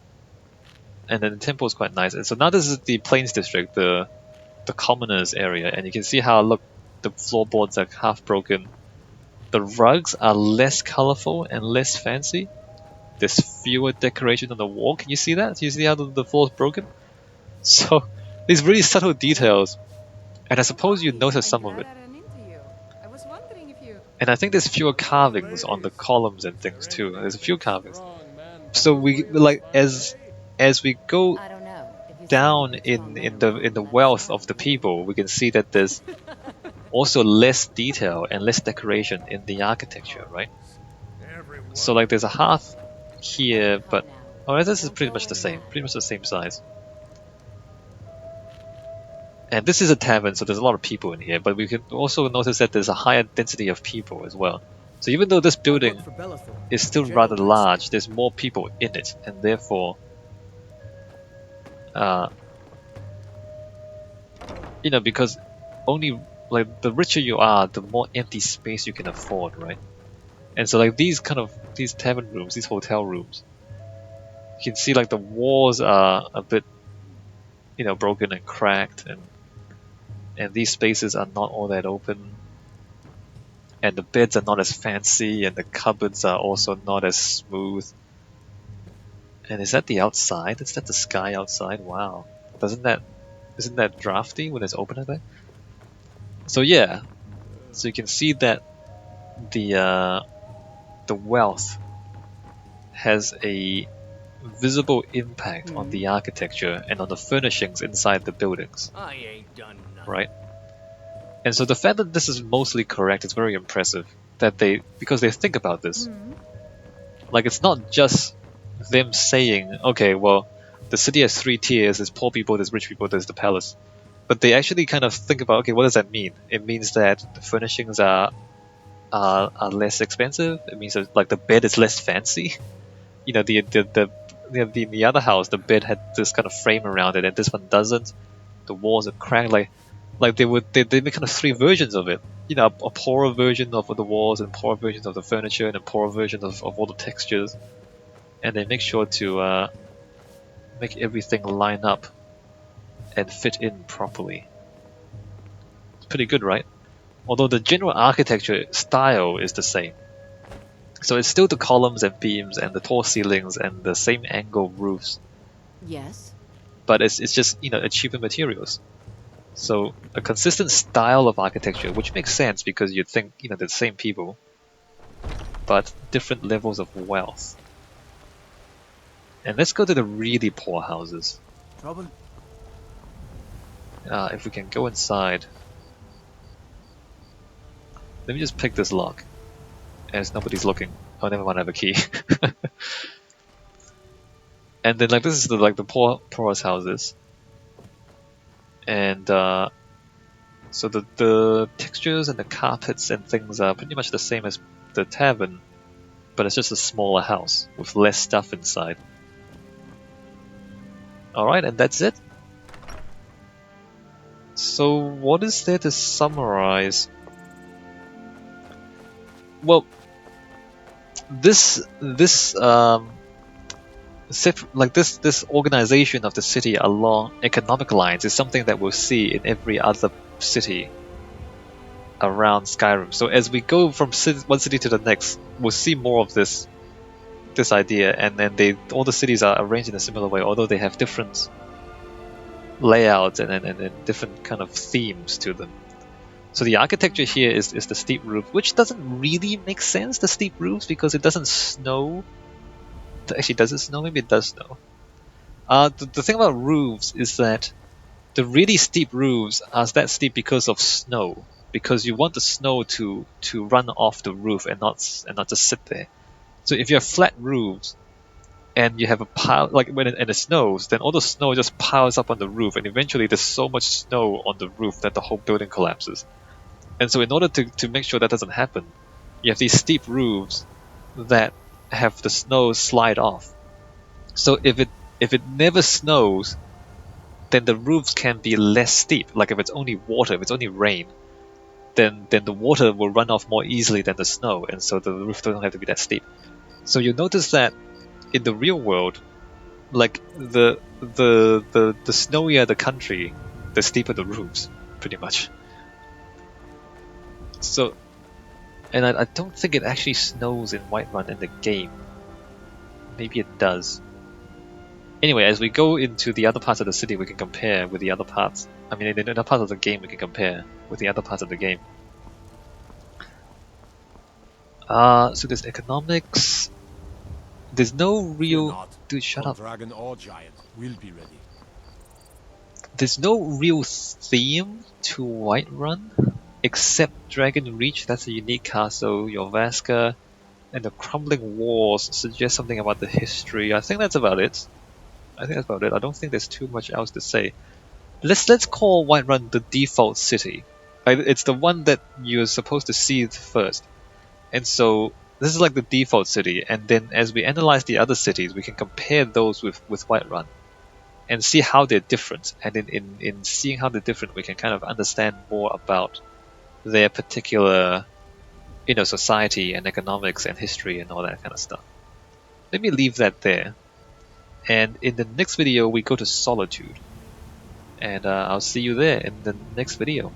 And then the temple is quite nice. And so now this is the Plains district, the commoners area, and you can see how look the floorboards are half broken. The rugs are less colorful and less fancy. There's fewer decoration on the wall. Can you see that? Do you see how the floor is broken? So these really subtle details, and I suppose you notice some of it. I'm glad I ran into you. I was wondering if you... And I think there's fewer carvings on the columns and things too. There's a few carvings. So we like as we go I don't know. If you down see what's in wrong, the wealth of the people, we can see that there's also less detail and less decoration in the architecture, right? So like there's a hearth here, but oh, this is pretty much the same, size. And this is a tavern, so there's a lot of people in here, but we can also notice that there's a higher density of people as well. So even though this building For Bellathorn. is still rather large, there's more people in it, and therefore, you know, because only like the richer you are, the more empty space you can afford, right? And so like these tavern rooms, these hotel rooms, you can see like the walls are a bit, you know, broken and cracked, and these spaces are not all that open, and the beds are not as fancy, and the cupboards are also not as smooth. And is that the outside? Is that the sky outside? Wow. Isn't that drafty when it's open like that? So yeah, so you can see that the wealth has a visible impact on the architecture and on the furnishings inside the buildings, I ain't done nothing. right? And so the fact that this is mostly correct is very impressive. That because they think about this. Like it's not just them saying, okay, well, the city has 3 tiers, there's poor people, there's rich people, there's the palace. But they actually kind of think about, okay, what does that mean? It means that the furnishings are less expensive. It means that like the bed is less fancy. You know, the other house, the bed had this kind of frame around it, and this one doesn't. The walls are cracked. Like they make kind of 3 versions of it. You know, a poorer version of the walls, and poorer versions of the furniture, and a poorer version of all the textures. And they make sure to make everything line up and fit in properly. It's pretty good, right? Although the general architecture style is the same. So it's still the columns and beams and the tall ceilings and the same angle roofs. Yes. But it's just, you know, a cheaper materials. So a consistent style of architecture, which makes sense because you'd think, you know, they're the same people, but different levels of wealth. And let's go to the really poor houses. Trouble? If we can go inside. Let me just pick this lock. As nobody's looking. Oh, never mind, I have a key. And then like this is the poorest houses. And so the textures and the carpets and things are pretty much the same as the tavern, but it's just a smaller house with less stuff inside. Alright, and that's it. So what is there to summarize? Well, this organization of the city along economic lines is something that we'll see in every other city around Skyrim. So as we go from one city to the next, we'll see more of this idea, and then all the cities are arranged in a similar way, although they have different layouts and different kind of themes to them. So the architecture here is the steep roof, which doesn't really make sense, the steep roofs, because it doesn't snow. Actually, does it snow? Maybe it does snow. The thing about roofs is that the really steep roofs are that steep because of snow, because you want the snow to run off the roof and not just sit there. So if you have flat roofs and you have a pile, like when it snows, then all the snow just piles up on the roof, and eventually there's so much snow on the roof that the whole building collapses. And so in order to make sure that doesn't happen, you have these steep roofs that have the snow slide off. So if it never snows, then the roofs can be less steep. Like if it's only water, if it's only rain, then the water will run off more easily than the snow, and so the roof doesn't have to be that steep. So you'll notice that in the real world, like the snowier the country, the steeper the roofs, pretty much. So, and I don't think it actually snows in Whiterun in the game. Maybe it does. Anyway, as we go into the other parts of the city, we can compare with the other parts. I mean, in the other parts of the game, we can compare with the other parts of the game. So there's economics. There's no real... Dude, shut up. Dragon or giant will be ready. There's no real theme to Whiterun, except Dragon Reach. That's a unique castle, Jorvaska, and the crumbling walls suggest something about the history. I think that's about it. I don't think there's too much else to say. Let's call Whiterun the default city. It's the one that you're supposed to see first. And so this is like the default city, and then as we analyze the other cities, we can compare those with Whiterun and see how they're different. And in seeing how they're different, we can kind of understand more about their particular, society and economics and history and all that kind of stuff. Let me leave that there. And in the next video, we go to Solitude. And I'll see you there in the next video.